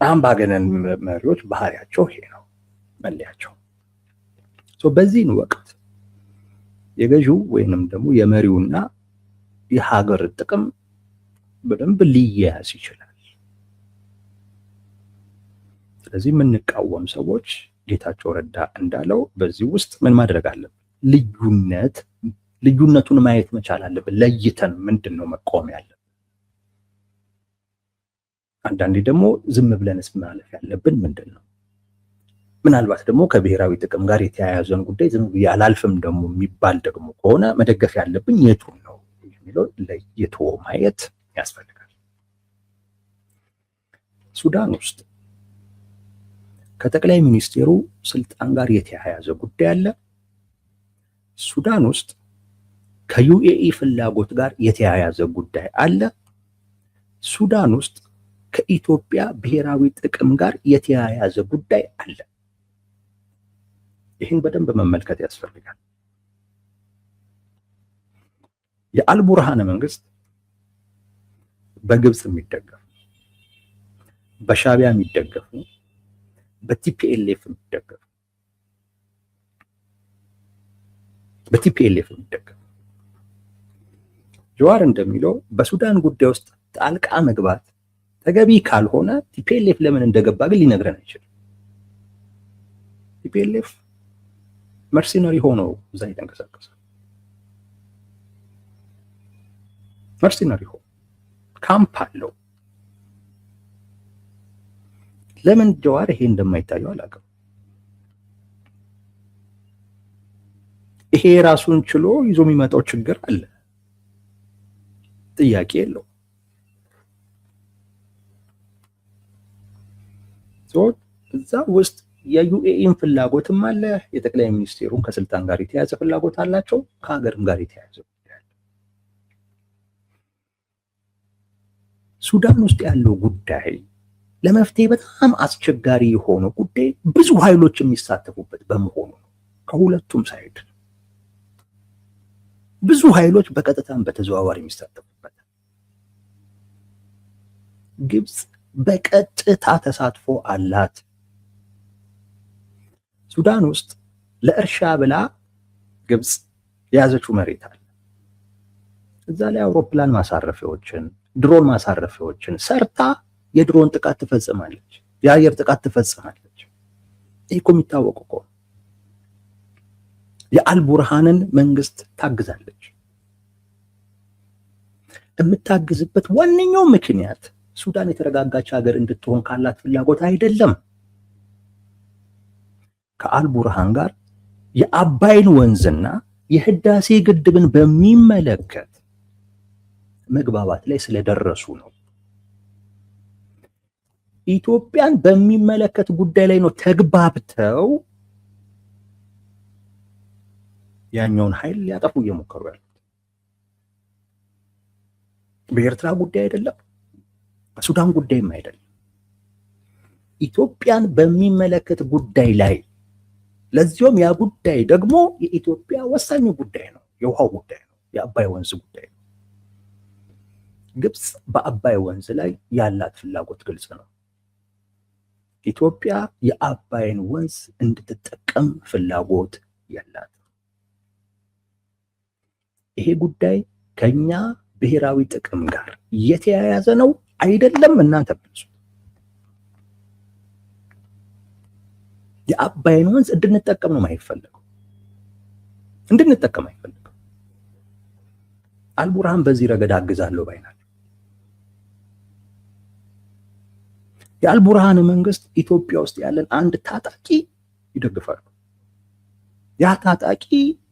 አምባገነን መሪዎች ባህሪያቸው ይሄ ነው፣ መለያቸው። በዚህን ወቅት የገዢው ወይንም ደግሞ የመሪውና የሀገር ጥቅም በደንብ ሊያያዝ ይችላል። ስለዚህ የምንቃወም ሰዎች ጌታቸው ረዳ እንዳለው በዚህ ውስጥ ምን ማድረግ አለብን? ልዩነቱን ማየት መቻል አለብን። ለይተን ምንድን ነው መቃወም ያለብን? አንዳንዴ ደግሞ ዝም ብለንስ ማለፍ ያለብን ምንድን ነው? ምናልባት ደግሞ ከብሔራዊ ጥቅም ጋር የተያያዘን ጉዳይ ዝም ብዬ አላልፍም ደግሞ የሚባል ደግሞ ከሆነ መደገፍ ያለብን የቱን ነው የሚለው ለይቶ ማየት ያስፈልጋል። ሱዳን ውስጥ ከጠቅላይ ሚኒስትሩ ስልጣን ጋር የተያያዘ ጉዳይ አለ። ሱዳን ውስጥ ከዩኤኢ ፍላጎት ጋር የተያያዘ ጉዳይ አለ። ሱዳን ውስጥ ከኢትዮጵያ ብሔራዊ ጥቅም ጋር የተያያዘ ጉዳይ አለ። ይህን በደንብ መመልከት ያስፈልጋል። የአልቡርሃን መንግስት በግብጽ የሚደገፍ፣ በሻቢያ የሚደገፍ፣ በቲፒኤልኤፍ የሚደገፍ ጀዋር እንደሚለው በሱዳን ጉዳይ ውስጥ ጣልቃ መግባት ተገቢ ካልሆነ ቲፒኤልኤፍ ለምን እንደገባ ግን ሊነግረን አይችልም። ቲፒኤልኤፍ መርሲነሪ ሆኖ እዛ ይተንቀሳቀሳል። መርሲነሪ ሆኖ ካምፕ አለው። ለምን ጀዋር ይሄ እንደማይታየው አላውቅም። ይሄ ራሱን ችሎ ይዞ የሚመጣው ችግር አለ፣ ጥያቄ የለው። እዛ ውስጥ የዩኤኢን ፍላጎትም አለ፣ የጠቅላይ ሚኒስትሩን ከስልጣን ጋር የተያያዘ ፍላጎት አላቸው፣ ከሀገርም ጋር የተያያዘ ጉዳይ አለ። ሱዳን ውስጥ ያለው ጉዳይ ለመፍትሄ በጣም አስቸጋሪ የሆነው ጉዳይ ብዙ ኃይሎች የሚሳተፉበት በመሆኑ ነው። ከሁለቱም ሳይድ ብዙ ኃይሎች በቀጥታም በተዘዋዋሪ የሚሳተፉበት። ግብጽ በቀጥታ ተሳትፎ አላት። ሱዳን ውስጥ ለእርሻ ብላ ግብጽ የያዘችው መሬት አለ። እዛ ላይ አውሮፕላን ማሳረፊያዎችን፣ ድሮን ማሳረፊያዎችን ሰርታ የድሮን ጥቃት ትፈጽማለች፣ የአየር ጥቃት ትፈጽማለች። ይህ እኮ የሚታወቅ እኮ የአልቡርሃንን መንግስት ታግዛለች። የምታግዝበት ዋነኛው ምክንያት ሱዳን የተረጋጋች ሀገር እንድትሆን ካላት ፍላጎት አይደለም። ከአልቡርሃን ጋር የአባይን ወንዝና የህዳሴ ግድብን በሚመለከት መግባባት ላይ ስለደረሱ ነው። ኢትዮጵያን በሚመለከት ጉዳይ ላይ ነው ተግባብተው ያኛውን ኃይል ሊያጠፉ እየሞከሩ ያሉት። በኤርትራ ጉዳይ አይደለም፣ በሱዳን ጉዳይም አይደለም። ኢትዮጵያን በሚመለከት ጉዳይ ላይ ለዚያም ያ ጉዳይ ደግሞ የኢትዮጵያ ወሳኝ ጉዳይ ነው፣ የውሃው ጉዳይ ነው፣ የአባይ ወንዝ ጉዳይ ነው። ግብጽ በአባይ ወንዝ ላይ ያላት ፍላጎት ግልጽ ነው። ኢትዮጵያ የአባይን ወንዝ እንድትጠቀም ፍላጎት ያላት። ይሄ ጉዳይ ከኛ ብሔራዊ ጥቅም ጋር የተያያዘ ነው አይደለም? እናንተ መልሱ። የአባይን ወንዝ እንድንጠቀም ነው የማይፈለገው፣ እንድንጠቀም አይፈልግም። አልቡርሃን በዚህ ረገድ አግዛለሁ ባይ ናቸው። የአልቡርሃን መንግስት ኢትዮጵያ ውስጥ ያለን አንድ ታጣቂ ይደግፋሉ። ያ ታጣቂ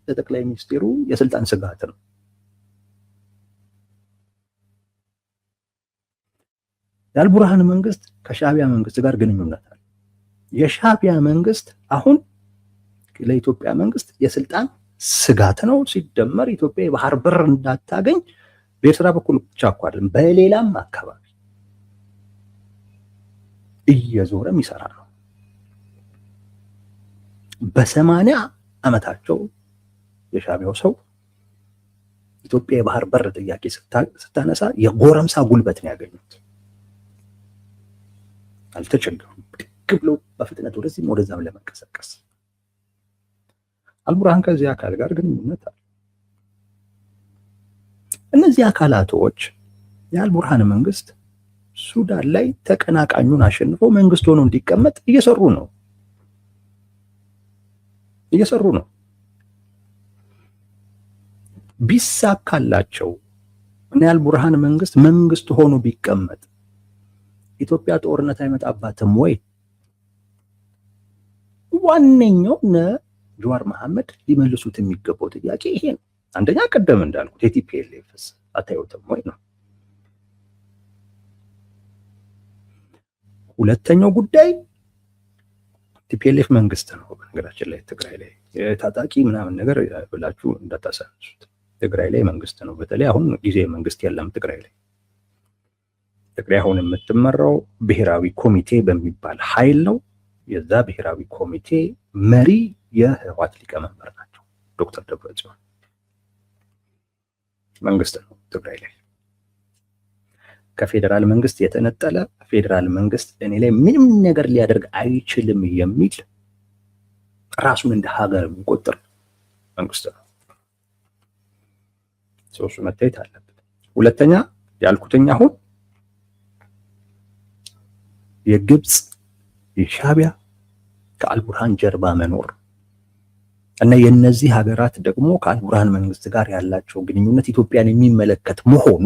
ለጠቅላይ ሚኒስትሩ የስልጣን ስጋት ነው። የአልቡርሃን መንግስት ከሻዕቢያ መንግስት ጋር ግንኙነት አለ። የሻዕቢያ መንግስት አሁን ለኢትዮጵያ መንግስት የስልጣን ስጋት ነው። ሲደመር ኢትዮጵያ የባህር በር እንዳታገኝ በኤርትራ በኩል ብቻ እኮ አይደለም፣ በሌላም አካባቢ እየዞረ የሚሰራ ነው። በ80 ዓመታቸው የሻዕቢያው ሰው ኢትዮጵያ የባህር በር ጥያቄ ስታነሳ የጎረምሳ ጉልበት ነው ያገኙት። አልተቸገሩም። ብድግ ብለው በፍጥነት ወደዚህም ወደዛም ለመንቀሳቀስ። አልቡርሃን ከዚህ አካል ጋር ግንኙነት አለ። እነዚህ አካላቶች የአልቡርሃን መንግስት ሱዳን ላይ ተቀናቃኙን አሸንፎ መንግስት ሆኖ እንዲቀመጥ እየሰሩ ነው። ቢሳካላቸው እና የአልቡርሃን መንግስት ሆኖ ቢቀመጥ ኢትዮጵያ ጦርነት አይመጣባትም ወይ? ዋነኛው ጀዋር መሐመድ ሊመልሱት የሚገባው ጥያቄ ይሄ ነው። አንደኛ ቀደም እንዳልኩት የቲፒኤልኤፍስ አታዩትም ወይ ነው። ሁለተኛው ጉዳይ ቲፒኤልኤፍ መንግስት ነው። በነገራችን ላይ ትግራይ ላይ የታጣቂ ምናምን ነገር ብላችሁ እንዳታሳንሱት። ትግራይ ላይ መንግስት ነው። በተለይ አሁን ጊዜ መንግስት የለም ትግራይ ላይ። ትግራይ አሁን የምትመራው ብሔራዊ ኮሚቴ በሚባል ኃይል ነው። የዛ ብሔራዊ ኮሚቴ መሪ የህወሓት ሊቀመንበር ናቸው፣ ዶክተር ደብረጽዮን። መንግስት ነው ትግራይ ላይ። ከፌዴራል መንግስት የተነጠለ ፌዴራል መንግስት እኔ ላይ ምንም ነገር ሊያደርግ አይችልም የሚል ራሱን እንደ ሀገር የሚቆጥር መንግስት ነው። እሱ መታየት አለበት። ሁለተኛ ያልኩትኝ አሁን የግብጽ የሻዕቢያ ከአልቡርሃን ጀርባ መኖር እና የነዚህ ሀገራት ደግሞ ከአልቡርሃን መንግስት ጋር ያላቸው ግንኙነት ኢትዮጵያን የሚመለከት መሆኑ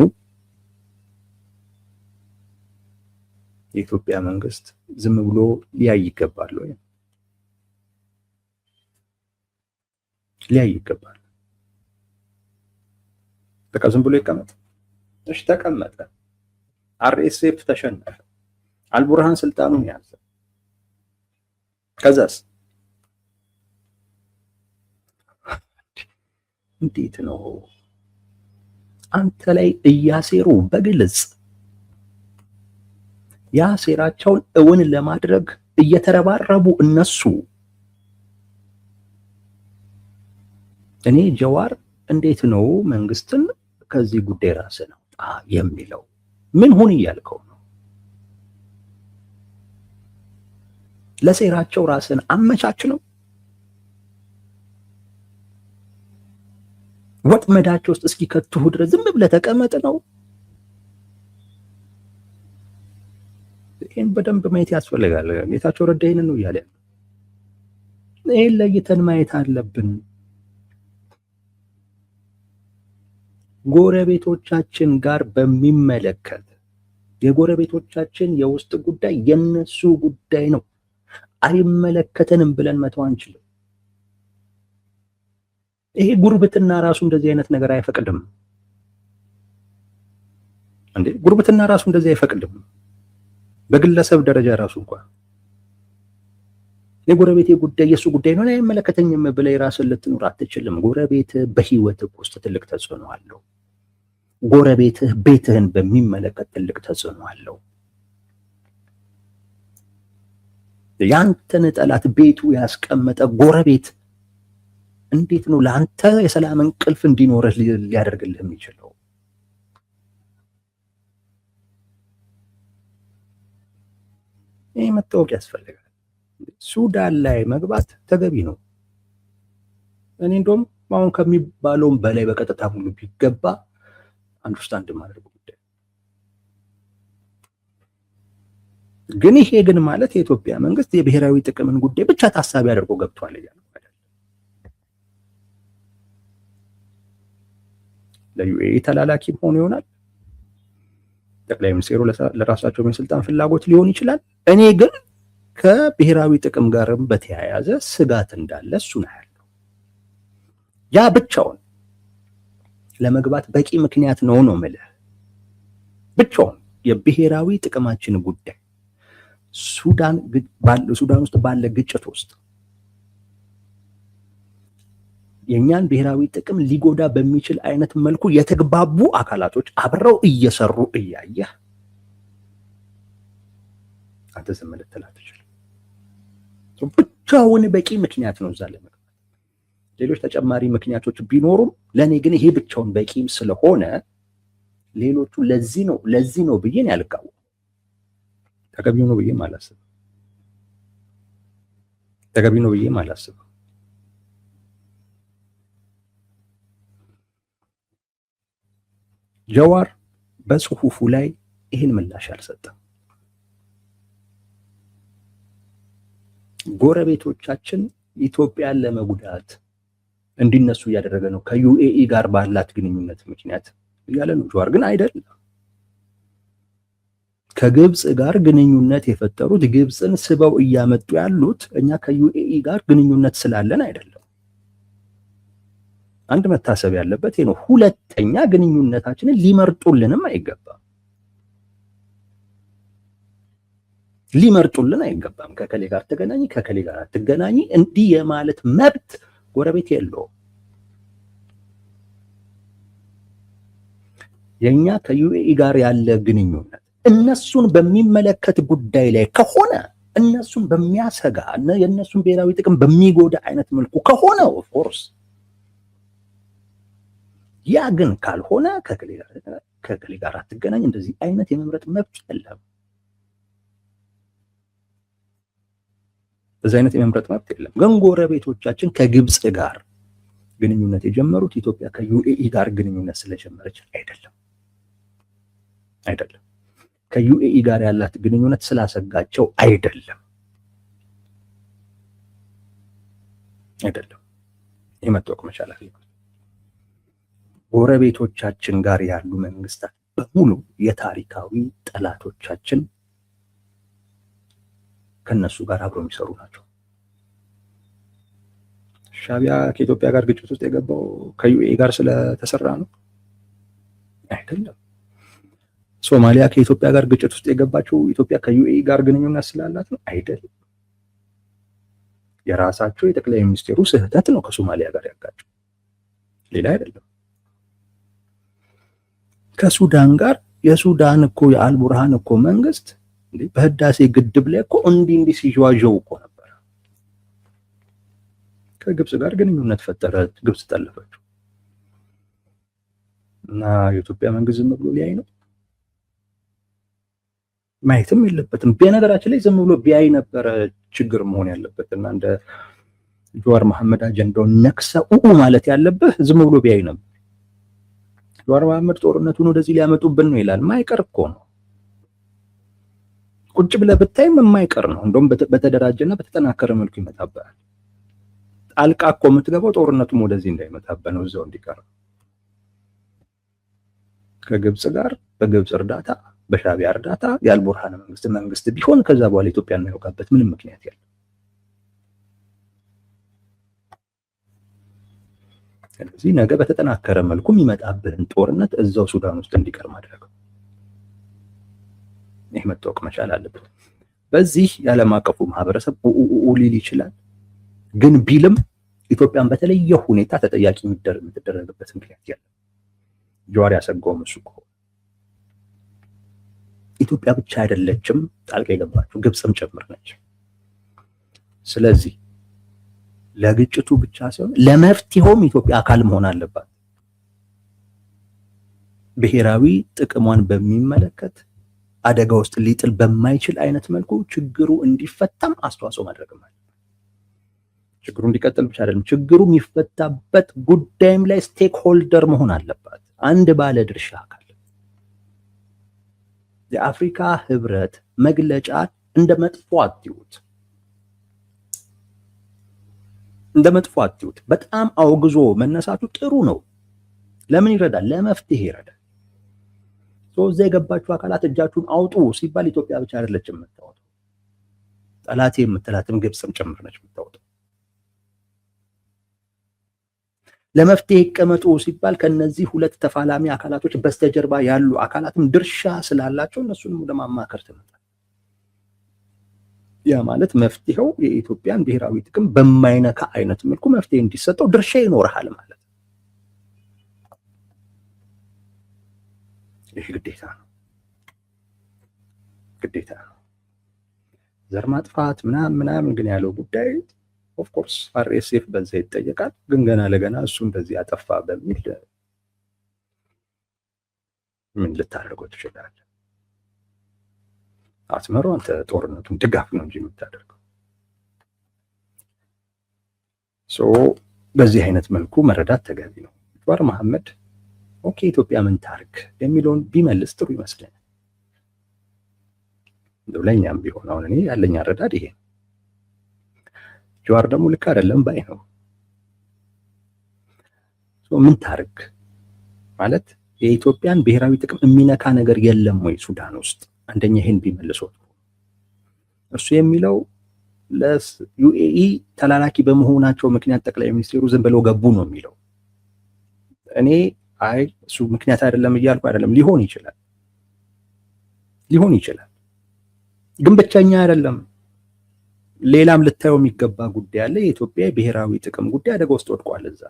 የኢትዮጵያ መንግስት ዝም ብሎ ሊያይ ይገባል ወይ? ሊያይ ይገባል። በቃ ዝም ብሎ ይቀመጥ? እሺ ተቀመጠ። አርኤስኤፍ ተሸነፈ። አልቡርሃን ስልጣኑን ያዘ። ከዛስ እንዴት ነው አንተ ላይ እያሴሩ በግልጽ ያ ሴራቸውን እውን ለማድረግ እየተረባረቡ እነሱ እኔ ጀዋር እንዴት ነው መንግስትን ከዚህ ጉዳይ ራስን አውጣ የሚለው? ምን ሁን እያልከው ነው? ለሴራቸው ራስን አመቻች ነው? ወጥመዳቸው ውስጥ እስኪ ከትሁ ድረስ ዝም ብለህ ተቀመጥ ነው? ይሄን በደንብ ማየት ያስፈልጋል። ጌታቸው ረዳ ይሄንን ነው እያለ ይሄን ለይተን ማየት አለብን። ጎረቤቶቻችን ጋር በሚመለከት የጎረቤቶቻችን የውስጥ ጉዳይ የነሱ ጉዳይ ነው፣ አይመለከተንም ብለን መተው አንችልም። ይሄ ጉርብትና ራሱ እንደዚህ አይነት ነገር አይፈቅድም እንዴ? ጉርብትና ራሱ እንደዚህ አይፈቅድም። በግለሰብ ደረጃ ራሱ እንኳን የጎረቤቴ ጉዳይ የሱ ጉዳይ ነው አይመለከተኝም ብለህ ራስን ልትኖር አትችልም። ጎረቤትህ በህይወትህ ውስጥ ትልቅ ተጽዕኖ አለው። ጎረቤትህ ቤትህን በሚመለከት ትልቅ ተጽዕኖ አለው። ያንተን ጠላት ቤቱ ያስቀመጠ ጎረቤት እንዴት ነው ለአንተ የሰላም እንቅልፍ እንዲኖርህ ሊያደርግልህ የሚችለው? ይህ መታወቅ ያስፈልጋል። ሱዳን ላይ መግባት ተገቢ ነው። እኔ እንደውም አሁን ከሚባለውም በላይ በቀጥታ ሙሉ ቢገባ አንደርስታንድ ማድረግ ጉዳይ ግን ይሄ ግን ማለት የኢትዮጵያ መንግስት የብሔራዊ ጥቅምን ጉዳይ ብቻ ታሳቢ አድርጎ ገብቷል እያለ ለዩኤኢ ተላላኪ ሆኖ ይሆናል። ጠቅላይ ሚኒስትሩ ለራሳቸው የስልጣን ፍላጎት ሊሆን ይችላል። እኔ ግን ከብሔራዊ ጥቅም ጋርም በተያያዘ ስጋት እንዳለ እሱ ነው ያለው። ያ ብቻውን ለመግባት በቂ ምክንያት ነው የምልህ። ብቻውን የብሔራዊ ጥቅማችን ጉዳይ ሱዳን ውስጥ ባለ ግጭት ውስጥ የኛን ብሔራዊ ጥቅም ሊጎዳ በሚችል አይነት መልኩ የተግባቡ አካላቶች አብረው እየሰሩ እያየህ አንተ ዝም ልትል አትችልም። ብቻውን በቂ ምክንያት ነው እዛ ለመግባት። ሌሎች ተጨማሪ ምክንያቶች ቢኖሩም ለኔ ግን ይሄ ብቻውን በቂ ስለሆነ ሌሎቹ ለዚህ ነው ብዬ ያልቃው ተገቢው ነው ብዬ አላስብም። ጀዋር በጽሁፉ ላይ ይህን ምላሽ አልሰጠም። ጎረቤቶቻችን ኢትዮጵያን ለመጉዳት እንዲነሱ እያደረገ ነው ከዩኤኢ ጋር ባላት ግንኙነት ምክንያት እያለ ነው። ጀዋር ግን አይደለም። ከግብጽ ጋር ግንኙነት የፈጠሩት ግብጽን ስበው እያመጡ ያሉት እኛ ከዩኤኢ ጋር ግንኙነት ስላለን አይደለም። አንድ መታሰብ ያለበት ይሄ ነው። ሁለተኛ ግንኙነታችንን ሊመርጡልንም አይገባም። ከከሌ ጋር ተገናኝ፣ ከከሌ ጋር አትገናኝ እንዲህ የማለት መብት ጎረቤት የለውም። የኛ ከዩኤኢ ጋር ያለ ግንኙነት እነሱን በሚመለከት ጉዳይ ላይ ከሆነ እነሱን በሚያሰጋ የእነሱን ብሔራዊ ጥቅም በሚጎዳ አይነት መልኩ ከሆነ ኦፍኮርስ ያ ግን ካልሆነ ከከሌ ጋር አትገናኝ እንደዚህ አይነት የመምረጥ መብት የለም። በዚህ አይነት የመምረጥ መብት የለም። ግን ጎረቤቶቻችን ከግብጽ ጋር ግንኙነት የጀመሩት ኢትዮጵያ ከዩኤኢ ጋር ግንኙነት ስለጀመረች አይደለም። ከዩኤኢ ጋር ያላት ግንኙነት ስላሰጋቸው አይደለም። ይህ መታወቅ መቻል አለበት። ጎረቤቶቻችን ጋር ያሉ መንግስታት በሙሉ የታሪካዊ ጠላቶቻችን ከነሱ ጋር አብረው የሚሰሩ ናቸው። ሻቢያ ከኢትዮጵያ ጋር ግጭት ውስጥ የገባው ከዩኤኢ ጋር ስለተሰራ ነው አይደለም። ሶማሊያ ከኢትዮጵያ ጋር ግጭት ውስጥ የገባችው ኢትዮጵያ ከዩኤኢ ጋር ግንኙነት ስላላት ነው አይደለም። የራሳቸው የጠቅላይ ሚኒስትሩ ስህተት ነው ከሶማሊያ ጋር ያጋጨው፣ ሌላ አይደለም። ከሱዳን ጋር የሱዳን እኮ የአልቡርሃን እኮ መንግስት በህዳሴ ግድብ ላይ እኮ እንዲህ ሲዋዠው እኮ ነበር። ከግብጽ ጋር ግንኙነት ፈጠረ፣ ግብጽ ጠለፈችው እና የኢትዮጵያ መንግስት ዝም ብሎ ሊያይ ነው? ማየትም የለበትም። በነገራችን ላይ ዝም ብሎ ቢያይ ነበረ ችግር መሆን ያለበት እና እንደ ጀዋር መሐመድ አጀንዳውን ነክሰው ማለት ያለብህ ዝም ብሎ ቢያይ ነበር። ጀዋር መሐመድ ጦርነቱን ወደዚህ ሊያመጡብን ነው ይላል። ማይቀር እኮ ነው። ቁጭ ብለህ ብታይም የማይቀር ነው። እንደውም በተደራጀና በተጠናከረ መልኩ ይመጣብሃል። ጣልቃ እኮ የምትገባው ጦርነቱም ወደዚህ እንዳይመጣብህ ነው፣ እዛው እንዲቀር። ከግብጽ ጋር በግብጽ እርዳታ በሻቢያ እርዳታ የአልቡርሃን መንግስት ቢሆን ከዛ በኋላ ኢትዮጵያ የማይወጋበት ምንም ምክንያት የለም። ስለዚህ ነገ በተጠናከረ መልኩ የሚመጣብህን ጦርነት እዛው ሱዳን ውስጥ እንዲቀር ማድረግ ይህ መታወቅ መቻል አለበት። በዚህ የዓለም አቀፉ ማህበረሰብ ሊል ይችላል። ግን ቢልም ኢትዮጵያን በተለየ ሁኔታ ተጠያቂ የምትደረግበት ምክንያት ያለ ጀዋር ያሰጋውም እሱ እኮ ኢትዮጵያ ብቻ አይደለችም ጣልቃ የገባችው፣ ግብፅም ጭምር ነች። ስለዚህ ለግጭቱ ብቻ ሳይሆን ለመፍትሄውም ኢትዮጵያ አካል መሆን አለባት። ብሔራዊ ጥቅሟን በሚመለከት አደጋ ውስጥ ሊጥል በማይችል አይነት መልኩ ችግሩ እንዲፈታም አስተዋጽኦ ማድረግ ማለት ችግሩ እንዲቀጥል ብቻ አይደለም፣ ችግሩ የሚፈታበት ጉዳይም ላይ ስቴክ ሆልደር መሆን አለባት፣ አንድ ባለ ድርሻ አካል። የአፍሪካ ህብረት መግለጫ እንደ መጥፎ አትዩት፣ እንደ መጥፎ አትዩት። በጣም አውግዞ መነሳቱ ጥሩ ነው። ለምን ይረዳል? ለመፍትሄ ይረዳል። እዛ የገባችሁ አካላት እጃችሁን አውጡ ሲባል ኢትዮጵያ ብቻ አይደለችም የምታወጣው፣ ጠላቴ የምትላትም ግብፅም ጭምር ነች የምታወጣው። ለመፍትሄ ይቀመጡ ሲባል ከነዚህ ሁለት ተፋላሚ አካላቶች በስተጀርባ ያሉ አካላትም ድርሻ ስላላቸው እነሱንም ወደ ማማከር ትመጣል። ያ ማለት መፍትሄው የኢትዮጵያን ብሔራዊ ጥቅም በማይነካ አይነት መልኩ መፍትሄ እንዲሰጠው ድርሻ ይኖርሃል ማለት ነው። ይህ ግዴታ ነው፣ ግዴታ ነው። ዘር ማጥፋት ምናምን ግን ያለው ጉዳይ ኦፍ ኮርስ አርኤስኤፍ በዛ ይጠየቃል። ግን ገና ለገና እሱ እንደዚህ ያጠፋ በሚል ምን ልታደርገው ትችላለህ? አትመሩ አንተ ጦርነቱን ድጋፍ ነው እንጂ የምታደርገው። በዚህ አይነት መልኩ መረዳት ተገቢ ነው። ጀዋር መሐመድ ኦኬ ኢትዮጵያ ምን ታርግ የሚለውን ቢመልስ ጥሩ ይመስለኛል። ለእኛም ቢሆን አሁን እኔ ያለኝ አረዳድ ይሄ ነው። ጀዋር ደግሞ ልክ አይደለም ባይ ነው። ምን ታርግ ማለት የኢትዮጵያን ብሔራዊ ጥቅም የሚነካ ነገር የለም ወይ ሱዳን ውስጥ? አንደኛ ይሄን ቢመልሰው እሱ የሚለው ለዩኤኢ ተላላኪ በመሆናቸው ምክንያት ጠቅላይ ሚኒስትሩ ዝም ብለው ገቡ ነው የሚለው። እኔ አይ እሱ ምክንያት አይደለም እያልኩ አይደለም። ሊሆን ይችላል፣ ሊሆን ይችላል። ግን ብቸኛ አይደለም። ሌላም ልታየው የሚገባ ጉዳይ አለ። የኢትዮጵያ ብሔራዊ ጥቅም ጉዳይ አደጋ ውስጥ ወድቋል። እዛ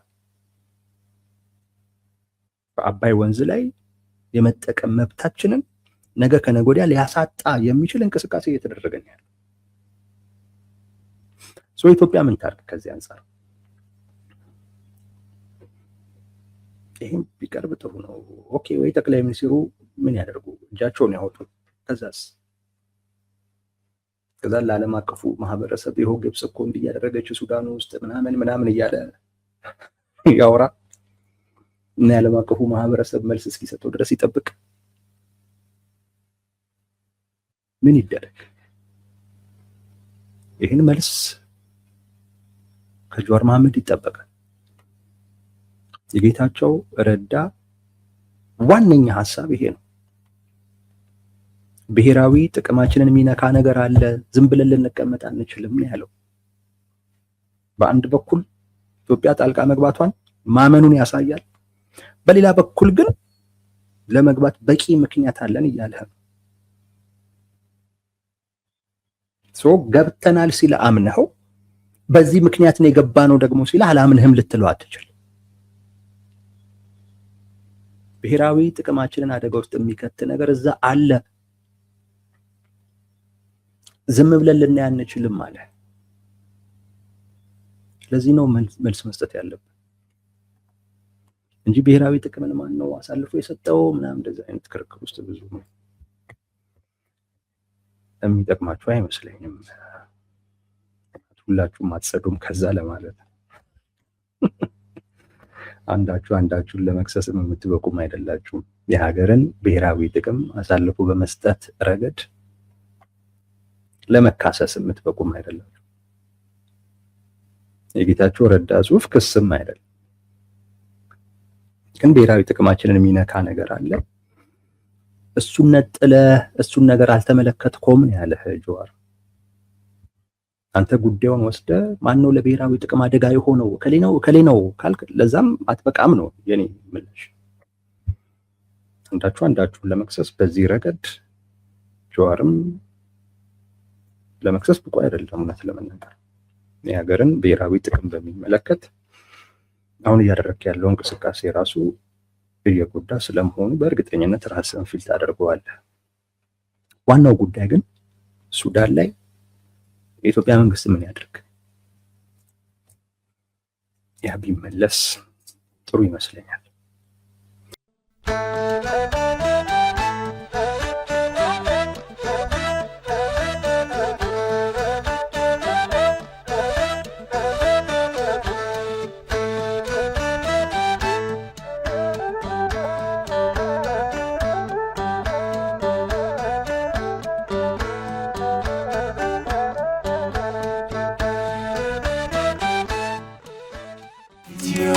በአባይ ወንዝ ላይ የመጠቀም መብታችንን ነገ ከነገ ወዲያ ሊያሳጣ የሚችል እንቅስቃሴ እየተደረገ ነው ያለው። ኢትዮጵያ ምን ታርግ ከዚህ አንጻር? ይሄም ቢቀርብ ጥሩ ነው። ኦኬ ወይ ጠቅላይ ሚኒስትሩ ምን ያደርጉ? እጃቸውን ያወጡ። ከዛ ለዓለም አቀፉ ማህበረሰብ ይኸው ግብፅ እኮ እንዲያደረገች ሱዳን ውስጥ ምናምን እያለ ያወራ እና የዓለም አቀፉ ማህበረሰብ መልስ እስኪሰጠው ድረስ ይጠብቅ። ምን ይደረግ? ይህን መልስ ከጀዋር መሐመድ ይጠበቃል። የጌታቸው ረዳ ዋነኛ ሐሳብ ይሄ ነው። ብሔራዊ ጥቅማችንን የሚነካ ነገር አለ፣ ዝም ብለን ልንቀመጥ አንችልም ነው ያለው። በአንድ በኩል ኢትዮጵያ ጣልቃ መግባቷን ማመኑን ያሳያል፣ በሌላ በኩል ግን ለመግባት በቂ ምክንያት አለን እያለ ነው። ገብተናል ሲል አምነው በዚህ ምክንያት ነው የገባ ነው ደግሞ ሲል አላምንህም ልትለው አትችል። ብሔራዊ ጥቅማችንን አደጋ ውስጥ የሚከት ነገር እዛ አለ፣ ዝም ብለን ልናይ አንችልም አለ። ስለዚህ ነው መልስ መስጠት ያለብን እንጂ ብሔራዊ ጥቅምን ማን ነው አሳልፎ የሰጠው ምናምን እንደዚህ አይነት ክርክር ውስጥ ብዙ ነው የሚጠቅማችሁ አይመስለኝም። ሁላችሁም አትሰዱም ከዛ ለማለት አንዳችሁን ለመክሰስም የምትበቁም አይደላችሁም። የሀገርን ብሔራዊ ጥቅም አሳልፎ በመስጠት ረገድ ለመካሰስ የምትበቁም አይደላችሁም። የጌታቸው ረዳ ጽሑፍ ክስም አይደለም፣ ግን ብሔራዊ ጥቅማችንን የሚነካ ነገር አለ። እሱን ነጥለ እሱን ነገር አልተመለከትኩም ያለህ ጀዋር፣ አንተ ጉዳዩን ወስደ ማን ነው ለብሔራዊ ጥቅም አደጋ የሆነው ከሌ ነው ካልክ ለዛም አትበቃም ነው የኔ ምላሽ። አንዳችሁን ለመክሰስ በዚህ ረገድ ጀዋርም ለመክሰስ ብቁ አይደለም። እውነት ለመናገር የሀገርን ብሔራዊ ጥቅም በሚመለከት አሁን እያደረክ ያለው እንቅስቃሴ ራሱ እየጎዳ ስለመሆኑ በእርግጠኝነት ራስን ፊል ታደርገዋለህ። ዋናው ጉዳይ ግን ሱዳን ላይ የኢትዮጵያ መንግስት ምን ያድርግ? ያ ቢመለስ ጥሩ ይመስለኛል። Yo